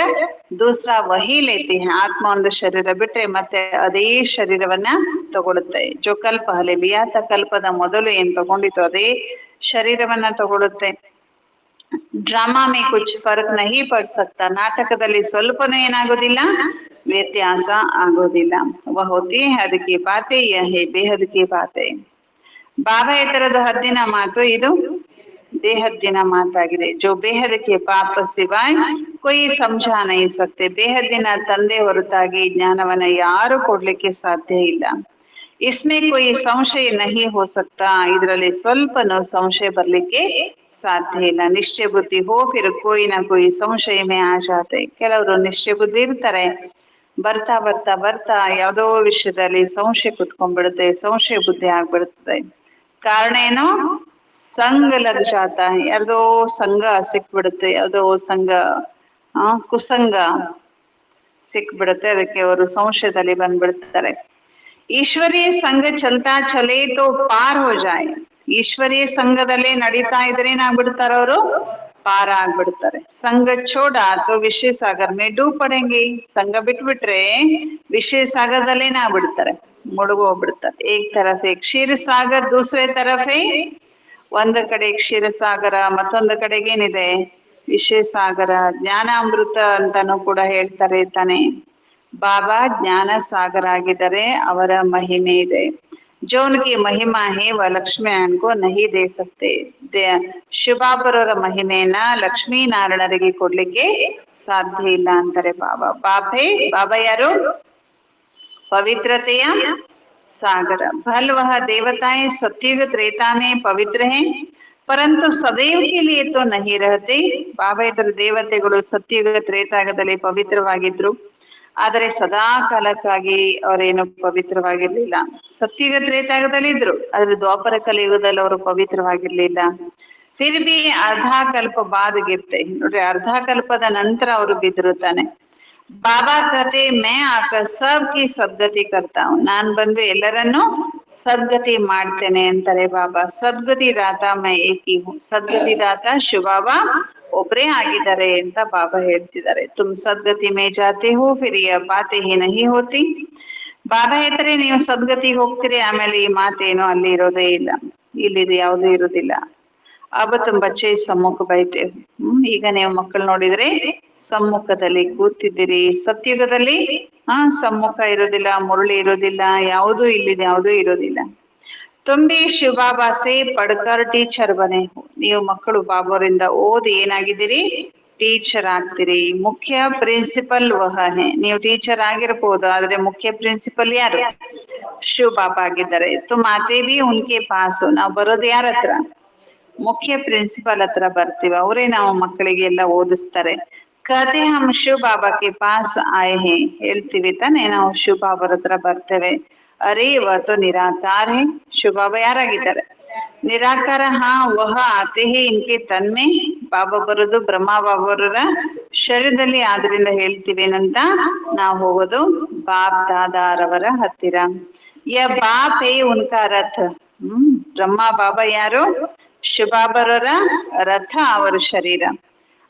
ದೂಸರಾ ವಹಿ ಲೇತಿ ಹೈ. ಆತ್ಮ ಒಂದು ಶರೀರ ಬಿಟ್ರೆ ಮತ್ತೆ ಅದೇ ಶರೀರವನ್ನ ತಗೊಳುತ್ತೆ. ಜೋ ಕಲ್ಪ ಹಲೆ ಲಿಯಾತ. ಕಲ್ಪದ ಮೊದಲು ಏನ್ ತಗೊಂಡಿತ್ತು ಅದೇ ಶರೀರವನ್ನ ತಗೊಳುತ್ತೆ. ಡ್ರಾಮಾ ಮೇ ಕುಚ್ ಫರ್ಕ್ ನಹಿ ಪಡ್ ಸಕ್ತಾ. ನಾಟಕದಲ್ಲಿ ಸ್ವಲ್ಪನೂ ಏನಾಗೋದಿಲ್ಲ, ವ್ಯತ್ಯಾಸ ಆಗೋದಿಲ್ಲ. ವಹ ಹೋತಿ ಹೈ ಹದ್ ಕಿ ಬಾತೆ, ಯಹ ಹೈ ಬೇಹದ್ ಕಿ ಬಾತೆ. ಬಾಬಾ ಎತ್ತರದ ಹದ್ದಿನ ಮಾತು, ಇದು ಬೇಹದ್ದಿನ ಮಾತಾಗಿದೆ. ಜೋ ಬೇಹದ್ ಕೆ ಪಾಪ ಸಿವಾಯ್ ಕೊಯ್ ಸಮझा नहीं सकते. ಬೇಹದ್ದಿನ ತಂದೆ ಹೊರತಾಗಿ ಜ್ಞಾನವನ್ನ ಯಾರು ಕೊಡ್ಲಿಕ್ಕೆ ಸಾಧ್ಯ ಇಲ್ಲ. ಇಸ್ಮೆ ಕೊಯ್ ಸಂಶಯ ನಹಿ ಹೋ ಸಕ್ತಾ. ಇದರಲ್ಲಿ ಸ್ವಲ್ಪನೂ ಸಂಶಯ ಬರ್ಲಿಕ್ಕೆ ಸಾಧ್ಯ ಇಲ್ಲ. ನಿಶ್ಚಯ ಬುದ್ಧಿ ಹೋ ಫಿರ್ ಕೋಯಿ ನಾ ಕೋಯಿ ಸಂಶಯ ಮೇ ಆ ಜಾತೆ. ಕೆಲವರು ನಿಶ್ಚಯ ಬುದ್ಧಿ ಇರ್ತಾರೆ, ಬರ್ತಾ ಬರ್ತಾ ಬರ್ತಾ ಯಾವ್ದೋ ವಿಷಯದಲ್ಲಿ ಸಂಶಯ ಕುತ್ಕೊಂಡ್ಬಿಡುತ್ತೆ, ಸಂಶಯ ಬುದ್ಧಿ ಆಗ್ಬಿಡುತ್ತೆ. ಕಾರಣ ಏನು? ಸಂಘ ಲಗ್ ಜಾತಾ ಹೈ, ಯಾರ್ದೋ ಸಂಘ ಸಿಕ್ಬಿಡುತ್ತೆ, ಯಾವ್ದೋ ಸಂಘ ಕುಸಂಗ ಸಿಕ್ಬಿಡುತ್ತೆ, ಅದಕ್ಕೆ ಅವರು ಸಂಶಯದಲ್ಲಿ ಬಂದ್ಬಿಡ್ತಾರೆ. ಈಶ್ವರೀಯ ಸಂಘ ಚಲ್ತಾ ಚಲೇ ತೋ ಪಾರ್ ಹೋ ಜಾಯ್, ಈಶ್ವರೀಯ ಸಂಘದಲ್ಲೇ ನಡೀತಾ ಇದ್ರೆ ಏನಾಗ್ಬಿಡ್ತಾರ ಅವರು, ಪಾರ ಆಗ್ಬಿಡ್ತಾರೆ. ಸಂಘ ಛೋಡ ತೋ ವಿಷಯ ಸಾಗರ್ ಮೇ ಡೂಬ್ ಪಡೆಂಗೆ, ಸಂಘ ಬಿಟ್ಬಿಟ್ರೆ ವಿಷಯ ಸಾಗರದಲ್ಲೇ ಏನಾಗ್ಬಿಡ್ತಾರೆ, ಮುಳುಗೋಗ್ಬಿಡ್ತಾರೆ. ಏಕ್ ತರಫ್ ಕ್ಷೀರ ಸಾಗರ್ ದೂಸರೆ ತರಫೆ, ಒಂದ್ ಕಡೆ ಕ್ಷೀರಸಾಗರ, ಮತ್ತೊಂದು ಕಡೆಗೆ ಏನಿದೆ ವಿಷಯ ಸಾಗರ. ಜ್ಞಾನಾಮೃತ ಅಂತಾನು ಕೂಡ ಹೇಳ್ತಾರೆ ತಾನೆ. ಬಾಬಾ ಜ್ಞಾನ ಸಾಗರ ಆಗಿದ್ದಾರೆ, ಅವರ ಮಹಿಮೆ ಇದೆ. जो उनकी महिमा है वह लक्ष्मी नारायण को नहीं दे सकते. ಶಿವಬಾಬರವರ ಮಹಿಮೆಯನ್ನ ಲಕ್ಷ್ಮೀ ನಾರಾಯಣರಿಗೆ ಕೊಡ್ಲಿಕ್ಕೆ ಸಾಧ್ಯ ಇಲ್ಲ ಅಂತಾರೆ ಬಾಬಾ. ಬಾಬಾ ಯಾರು, ಪವಿತ್ರತೆಯ सागर. भल वह देवताएं सतयुग त्रेता में पवित्र हैं, परंतु सदैव के लिए तो नहीं रहते. ಬಾಬಾ ಇದ್ರ ದೇವತೆಗಳು ಸತ್ಯುಗ ತ್ರೇತಾಯುಗದಲ್ಲಿ ಪವಿತ್ರವಾಗಿದ್ರು, ಆದರೆ ಸದಾ ಕಾಲಕ್ಕಾಗಿ ಅವರೇನು ಪವಿತ್ರವಾಗಿರ್ಲಿಲ್ಲ. ಸತ್ಯುಗ ತ್ರೇತಾಯುಗದಲ್ಲಿ ಇದ್ರು, ಆದ್ರೆ ದ್ವಾಪರ ಕಲಿಯುಗದಲ್ಲಿ ಅವರು ಪವಿತ್ರವಾಗಿರ್ಲಿಲ್ಲ. ಫಿರ್ ಬಿ ಅರ್ಧಾ ಕಲ್ಪ ಬಾದ್ ಗಿರ್ತೆ, ನೋಡ್ರಿ ಅರ್ಧ ಕಲ್ಪದ ನಂತರ ಅವರು ಬಿದ್ರು ತಾನೆ. ಬಾಬಾ ಕತೆ ಮೇ ಆಕ ಸಬ್ಕಿ ಸದ್ಗತಿ ಕರ್ತಾ ಹೂಂ, ನಾನ್ ಬಂದು ಎಲ್ಲರನ್ನು ಸದ್ಗತಿ ಮಾಡ್ತೇನೆ ಅಂತಾರೆ ಬಾಬಾ. ಸದ್ಗತಿ ದಾತ ಮೈ ಏಕಿ ಹೂಂ, ಸದ್ಗತಿ ದಾತ ಶಿವಬಾಬಾ ಒಬ್ರೇ ಆಗಿದ್ದಾರೆ ಅಂತ ಬಾಬಾ ಹೇಳ್ತಿದ್ದಾರೆ. ತುಮ್ ಸದ್ಗತಿ ಮೇ ಜಾತೆ ಹೋ ಫಿರ್ ಯಹ ಬಾತೆ ಹಿ ನಹಿ ಹೋತಿ. ಬಾಬಾ ಹೇಳ್ತಾರೆ ನೀವು ಸದ್ಗತಿಗೆ ಹೋಗ್ತೀರಿ, ಆಮೇಲೆ ಈ ಮಾತೇನು ಅಲ್ಲಿ ಇರೋದೇ ಇಲ್ಲ, ಇಲ್ಲಿದು ಯಾವುದು ಇರುದಿಲ್ಲ. ಅಬ ತುಮ್ ಬಚ್ಚೆ ಸಮ್ಮುಖ ಬೈಟೆ, ಈಗ ನೀವು ಮಕ್ಕಳು ನೋಡಿದ್ರೆ ಸಮ್ಮುಖದಲ್ಲಿ ಕೂತಿದ್ದೀರಿ. ಸತ್ಯುಗದಲ್ಲಿ ಸಮ್ಮುಖ ಇರೋದಿಲ್ಲ, ಮುರಳಿ ಇರೋದಿಲ್ಲ, ಯಾವುದೂ ಇಲ್ಲಿದೆ ಯಾವುದೂ ಇರೋದಿಲ್ಲ. ತುಂಬಿ ಶಿವ ಬಾಬಾ ಸೇ ಪಡ್ಕರ್ ಟೀಚರ್ ಬನೆ, ನೀವು ಮಕ್ಕಳು ಬಾಬಾರಿಂದ ಓದಿ ಏನಾಗಿದ್ದೀರಿ, ಟೀಚರ್ ಆಗ್ತೀರಿ. ಮುಖ್ಯ ಪ್ರಿನ್ಸಿಪಲ್ ವಹ ಹೇ, ನೀವು ಟೀಚರ್ ಆಗಿರ್ಬೋದು, ಆದ್ರೆ ಮುಖ್ಯ ಪ್ರಿನ್ಸಿಪಲ್ ಯಾರು, ಶಿವ ಬಾಬಾ ಆಗಿದ್ದಾರೆ. ತುಮ್ ಆತೆ ಬಿ ಉನ್ಕೆ ಪಾಸ್, ನಾವು ಬರೋದು ಯಾರ ಹತ್ರ, ಮುಖ್ಯ ಪ್ರಿನ್ಸಿಪಲ್ ಹತ್ರ ಬರ್ತೀವಿ, ಅವರೇ ನಾವು ಮಕ್ಕಳಿಗೆ ಎಲ್ಲ ಓದಿಸ್ತಾರೆ. ಕತೆ ಹಮ್ ಶಿವ ಬಾಬಾ ಕೆ ಪಾಸ್ ಆಯೆ ಹೇ, ಹೇಳ್ತೀವಿ ತಾನೆ ನಾವು ಶಿವ ಬಾಬಾರ ಹತ್ರ ಬರ್ತೇವೆ. ಅರೇ ವಹ ನಿರಾಕಾರ ಹೇ, ಶಿವ ಬಾಬಾ ಯಾರಾಗಿದ್ದಾರೆ, ನಿರಾಕಾರ. ವಹ ಆತೆ ಹೇ ಇನ್ಕೆ ತನ್ಮೆ, ಬಾಬಾ ಬರೋದು ಬ್ರಹ್ಮ ಬಾಬಾರರ ಶರೀರದಲ್ಲಿ, ಆದ್ರಿಂದ ಹೇಳ್ತೀವಿ ಏನಂತ, ನಾವು ಹೋಗೋದು ಬಾಪ್ ದಾದಾರವರ ಹತ್ತಿರ. ಯ ಬಾಪ್ ಹೇ ಉನ್ಕಾ ರಥ, ಬ್ರಹ್ಮ ಬಾಬಾ ಯಾರು, ಶಿವ ಬಾಬಾರವರ ರಥ ಅವರ ಶರೀರ,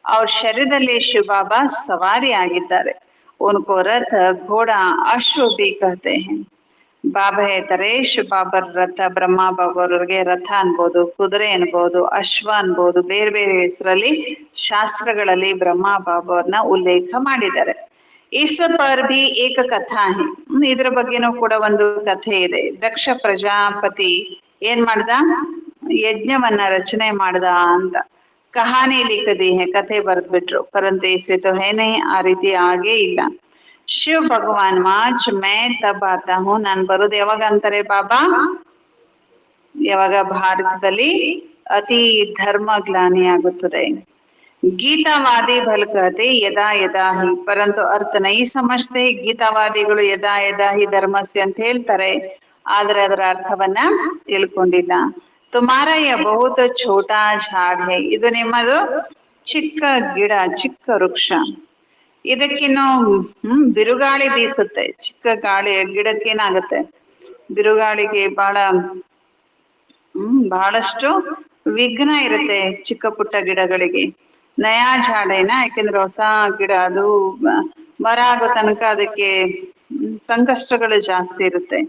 ಅವ್ರ ಶರೀರದಲ್ಲಿ ಶಿವ ಬಾಬಾ ಸವಾರಿ ಆಗಿದ್ದಾರೆ. ಉನ್ಕೋ ರಥ ಘೋಡ ಅಶ್ವ ಬಿ ಕಹತೆ ಹೇ, ಬಾಬಾ ಹೇಳ್ತಾರೆ ಶಿವ ಬಾಬಾರ ರಥ, ಬ್ರಹ್ಮ ಬಾಬಾರವ್ರಿಗೆ ರಥ ಅನ್ಬೋದು, ಕುದುರೆ ಅನ್ಬೋದು, ಅಶ್ವ ಅನ್ಬೋದು, ಬೇರೆ ಬೇರೆ ಹೆಸರಲ್ಲಿ ಶಾಸ್ತ್ರಗಳಲ್ಲಿ ಬ್ರಹ್ಮ ಬಾಬಾವ್ರನ್ನ ಉಲ್ಲೇಖ ಮಾಡಿದ್ದಾರೆ. ಇಸ್ ಪರ್ ಭಿ ಏಕ ಕಥಾ ಹೇ, ಇದ್ರ ಬಗ್ಗೆನೂ ಕೂಡ ಒಂದು ಕಥೆ ಇದೆ. ದಕ್ಷ ಪ್ರಜಾಪತಿ ಏನ್ ಮಾಡ್ದ, ಯಜ್ಞವನ್ನ ರಚನೆ ಮಾಡ್ದ ಅಂತ ಕಹಾನಿ ಲಿಖದಿ ಹೇ, ಕಥೆ ಬರ್ದ್ಬಿಟ್ರು. ಪರಂತು ಇಸೆ ತೋ ಹೇ ನಹೀ, ಆ ರೀತಿ ಆಗೇ ಇಲ್ಲ. ಶಿವ ಭಗವಾನ್ ಮಾಚ್ ಮೈ ತಬ್ ಆತಾ ಹೂಂ, ನಾನ್ ಬರೋದು ಯಾವಾಗ ಅಂತಾರೆ ಬಾಬಾ, ಯಾವಾಗ ಭಾರತದಲ್ಲಿ ಅತಿ ಧರ್ಮ ಗ್ಲಾನಿ ಆಗುತ್ತದೆ. ಗೀತಾವಾದಿ ಭಲ್ ಕಹತೆ ಯದಾ ಯದಾ ಹಿ, ಪರಂತು ಅರ್ಥ ನೈ ಸಮಜ್ತೆ. ಗೀತಾವಾದಿಗಳು ಯದಾ ಯದಾ ಹಿ ಧರ್ಮಸ್ಯ ಅಂತ ಹೇಳ್ತಾರೆ, ಆದ್ರೆ ಅದರ ಅರ್ಥವನ್ನ ತಿಳ್ಕೊಂಡಿಲ್ಲ. ತುಮಾರ ಯ ಬಹುತ್ ಛೋಟಾ ಝಾಡ್ ಹೈ, ಇದು ನಿಮ್ಮದು ಚಿಕ್ಕ ಗಿಡ, ಚಿಕ್ಕ ವೃಕ್ಷ, ಇದಕ್ಕಿನ್ನು ಬಿರುಗಾಳಿ ಬೀಸುತ್ತೆ. ಚಿಕ್ಕ ಗಾಳಿ ಗಿಡಕ್ಕೇನಾಗುತ್ತೆ, ಬಿರುಗಾಳಿಗೆ ಬಹಳಷ್ಟು ವಿಘ್ನ ಇರುತ್ತೆ ಚಿಕ್ಕ ಪುಟ್ಟ ಗಿಡಗಳಿಗೆ. ನಯಾ ಝಾಡೇನ, ಯಾಕೆಂದ್ರೆ ಹೊಸ ಗಿಡ, ಅದು ಮರ ಆಗೋ ತನಕ ಅದಕ್ಕೆ ಸಂಕಷ್ಟಗಳು ಜಾಸ್ತಿ ಇರುತ್ತೆ.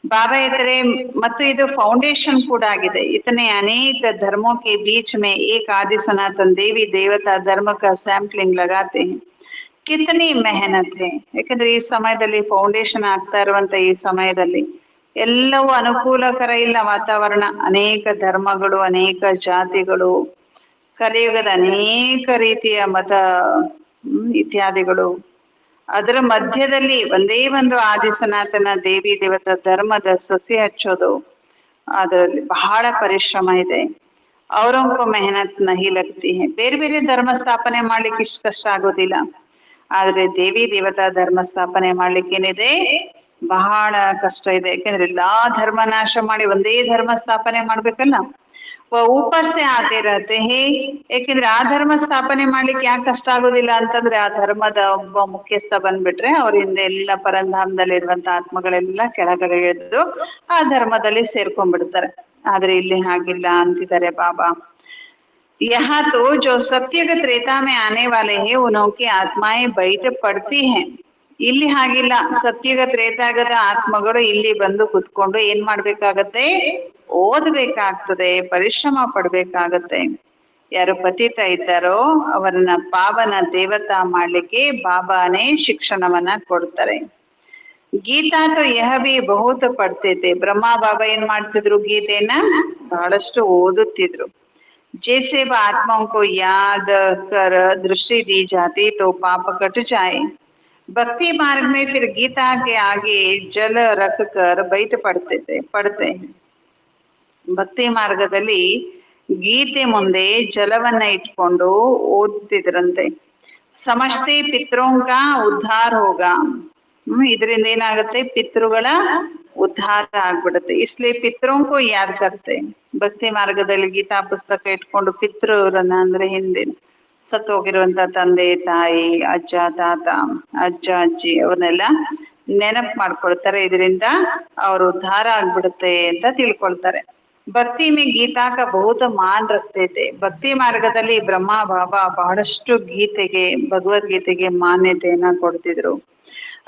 ಬಾಬಾ ಹೇಳ್ತಾರೆ, ಮತ್ತು ಇದು ಫೌಂಡೇಶನ್ ಕೂಡ ಆಗಿದೆ. ಇತನೆ ಅನೇಕ ಧರ್ಮೋ ಕೆ ಬೀಚ್ ಮೇ ಏಕ್ ಆದಿ ಸನಾತನ್ ದೇವಿ ದೇವತಾ ಧರ್ಮ ಕಾ ಸ್ಯಾಂಪ್ಲಿಂಗ್ ಲಗಾತೆ ಹೈ, ಕಿತನಿ ಮೆಹನತ್ ಹೈ. ಯಾಕಂದ್ರೆ ಈ ಸಮಯದಲ್ಲಿ ಫೌಂಡೇಶನ್ ಆಗ್ತಾ ಇರುವಂತ ಈ ಸಮಯದಲ್ಲಿ ಎಲ್ಲವೂ ಅನುಕೂಲಕರ ಇಲ್ಲ ವಾತಾವರಣ. ಅನೇಕ ಧರ್ಮಗಳು, ಅನೇಕ ಜಾತಿಗಳು, ಕಲಿಯುಗದ ಅನೇಕ ರೀತಿಯ ಮತ ಇತ್ಯಾದಿಗಳು, ಅದರ ಮಧ್ಯದಲ್ಲಿ ಒಂದೇ ಒಂದು ಆದಿ ಸನಾತನ ದೇವಿ ದೇವತಾ ಧರ್ಮದ ಸಸಿ ಹಚ್ಚೋದು, ಅದರಲ್ಲಿ ಬಹಳ ಪರಿಶ್ರಮ ಇದೆ. ಅವರಂಕೋ ಮೆಹನತ್ ನಹಿ ಲಗ್ತಿ ಹೈ, ಬೇರೆ ಬೇರೆ ಧರ್ಮ ಸ್ಥಾಪನೆ ಮಾಡ್ಲಿಕ್ಕೆ ಇಷ್ಟು ಕಷ್ಟ ಆಗೋದಿಲ್ಲ, ಆದ್ರೆ ದೇವಿ ದೇವತಾ ಧರ್ಮ ಸ್ಥಾಪನೆ ಮಾಡ್ಲಿಕ್ಕೆ ಏನಿದೆ, ಬಹಳ ಕಷ್ಟ ಇದೆ. ಯಾಕೆಂದ್ರೆ ಎಲ್ಲಾ ಧರ್ಮ ನಾಶ ಮಾಡಿ ಒಂದೇ ಧರ್ಮ ಸ್ಥಾಪನೆ ಮಾಡ್ಬೇಕಲ್ಲ. ऊपर से आते रहते हैं ಯಾಕೆಂದ್ರೆ ಆ ಧರ್ಮ ಸ್ಥಾಪನೆ ಮಾಡ್ಲಿಕ್ಕೆ ಯಾಕೆ ಕಷ್ಟ ಆಗೋದಿಲ್ಲ ಅಂತಂದ್ರೆ ಆ ಧರ್ಮದ ಒಬ್ಬ ಮುಖ್ಯಸ್ಥ ಬಂದ್ಬಿಟ್ರೆ ಅವ್ರ ಹಿಂದೆ ಎಲ್ಲ ಪರಂಧಾಮದಲ್ಲಿ ಇರುವಂತ ಆತ್ಮಗಳೆಲ್ಲ ಕೆಳಗಡೆ ಇಳಿದು ಆ ಧರ್ಮದಲ್ಲಿ ಸೇರ್ಕೊಂಡ್ಬಿಡ್ತಾರೆ. ಆದ್ರೆ ಇಲ್ಲಿ ಹಾಗಿಲ್ಲ ಅಂತಿದ್ದಾರೆ ಬಾಬಾ. यहाँ तो जो सत्युग त्रेता में आने वाले हैं उनकी आत्माएं बैठ पड़ती हैं. ಇಲ್ಲಿ ಹಾಗಿಲ್ಲ, ಸತ್ಯುಗ ತ್ರೇತಾಗದ ಆತ್ಮಗಳು ಇಲ್ಲಿ ಬಂದು ಕುತ್ಕೊಂಡು ಏನ್ ಮಾಡ್ಬೇಕಾಗತ್ತೆ, ಓದ್ಬೇಕಾಗ್ತದೆ, ಪರಿಶ್ರಮ ಪಡ್ಬೇಕಾಗತ್ತೆ. ಯಾರು ಪತಿತ ಇದ್ದಾರೋ ಅವರನ್ನ ಪಾವನ ದೇವತಾ ಮಾಡ್ಲಿಕ್ಕೆ ಬಾಬಾನೇ ಶಿಕ್ಷಣವನ್ನ ಕೊಡ್ತಾರೆ. ಗೀತಾ ತೋ ಯಹ ಬಿ ಬಹುತ್ ಪಡ್ತೈತೆ. ಬ್ರಹ್ಮ ಬಾಬಾ ಏನ್ ಮಾಡ್ತಿದ್ರು, ಗೀತೆನ ಬಹಳಷ್ಟು ಓದುತ್ತಿದ್ರು. जैसे वह आत्माओं को याद कर दृष्टि दी जाती तो पाप कट जाए. भक्ति मार्ग में फिर गीता के आगे जल रख कर बैठ पढ़ते हैं. ಭಕ್ತಿ ಮಾರ್ಗದಲ್ಲಿ ಗೀತೆ ಮುಂದೆ ಜಲವನ್ನ ಇಟ್ಕೊಂಡು ಓದ್ತಿದ್ರಂತೆ. ಸಮಷ್ಟೇ ಪಿತೃಂಕ ಉದ್ಧಾರ ಹೋಗ. ಇದರಿಂದ ಏನಾಗುತ್ತೆ, ಪಿತೃಗಳ ಉದ್ಧಾರ ಆಗ್ಬಿಡುತ್ತೆ. ಇಸ್ಲಿಯೇ ಪಿತೃಂಕು ಯಾದ್ ಕರ್ತೆ. ಭಕ್ತಿ ಮಾರ್ಗದಲ್ಲಿ ಗೀತಾ ಪುಸ್ತಕ ಇಟ್ಕೊಂಡು ಪಿತೃರನ್ನ ಅಂದ್ರೆ ಹಿಂದೆ ಸತ್ತೋಗಿರುವಂತ ತಂದೆ ತಾಯಿ, ಅಜ್ಜ ತಾತ, ಅಜ್ಜ ಅಜ್ಜಿ ಅವ್ರನ್ನೆಲ್ಲ ನೆನಪು ಮಾಡ್ಕೊಳ್ತಾರೆ. ಇದರಿಂದ ಅವ್ರ ಉದ್ಧಾರ ಆಗ್ಬಿಡುತ್ತೆ ಅಂತ ತಿಳ್ಕೊಳ್ತಾರೆ. ಭಕ್ತಿ ಮೇ ಗೀತಾ ಕ ಬಹುತ ಮಾನ್ ರಖ್ತೈತೆ. ಭಕ್ತಿ ಮಾರ್ಗದಲ್ಲಿ ಬ್ರಹ್ಮ ಬಾಬಾ ಬಹಳಷ್ಟು ಗೀತೆಗೆ, ಭಗವದ್ಗೀತೆಗೆ ಮಾನ್ಯತೆಯನ್ನ ಕೊಡ್ತಿದ್ರು.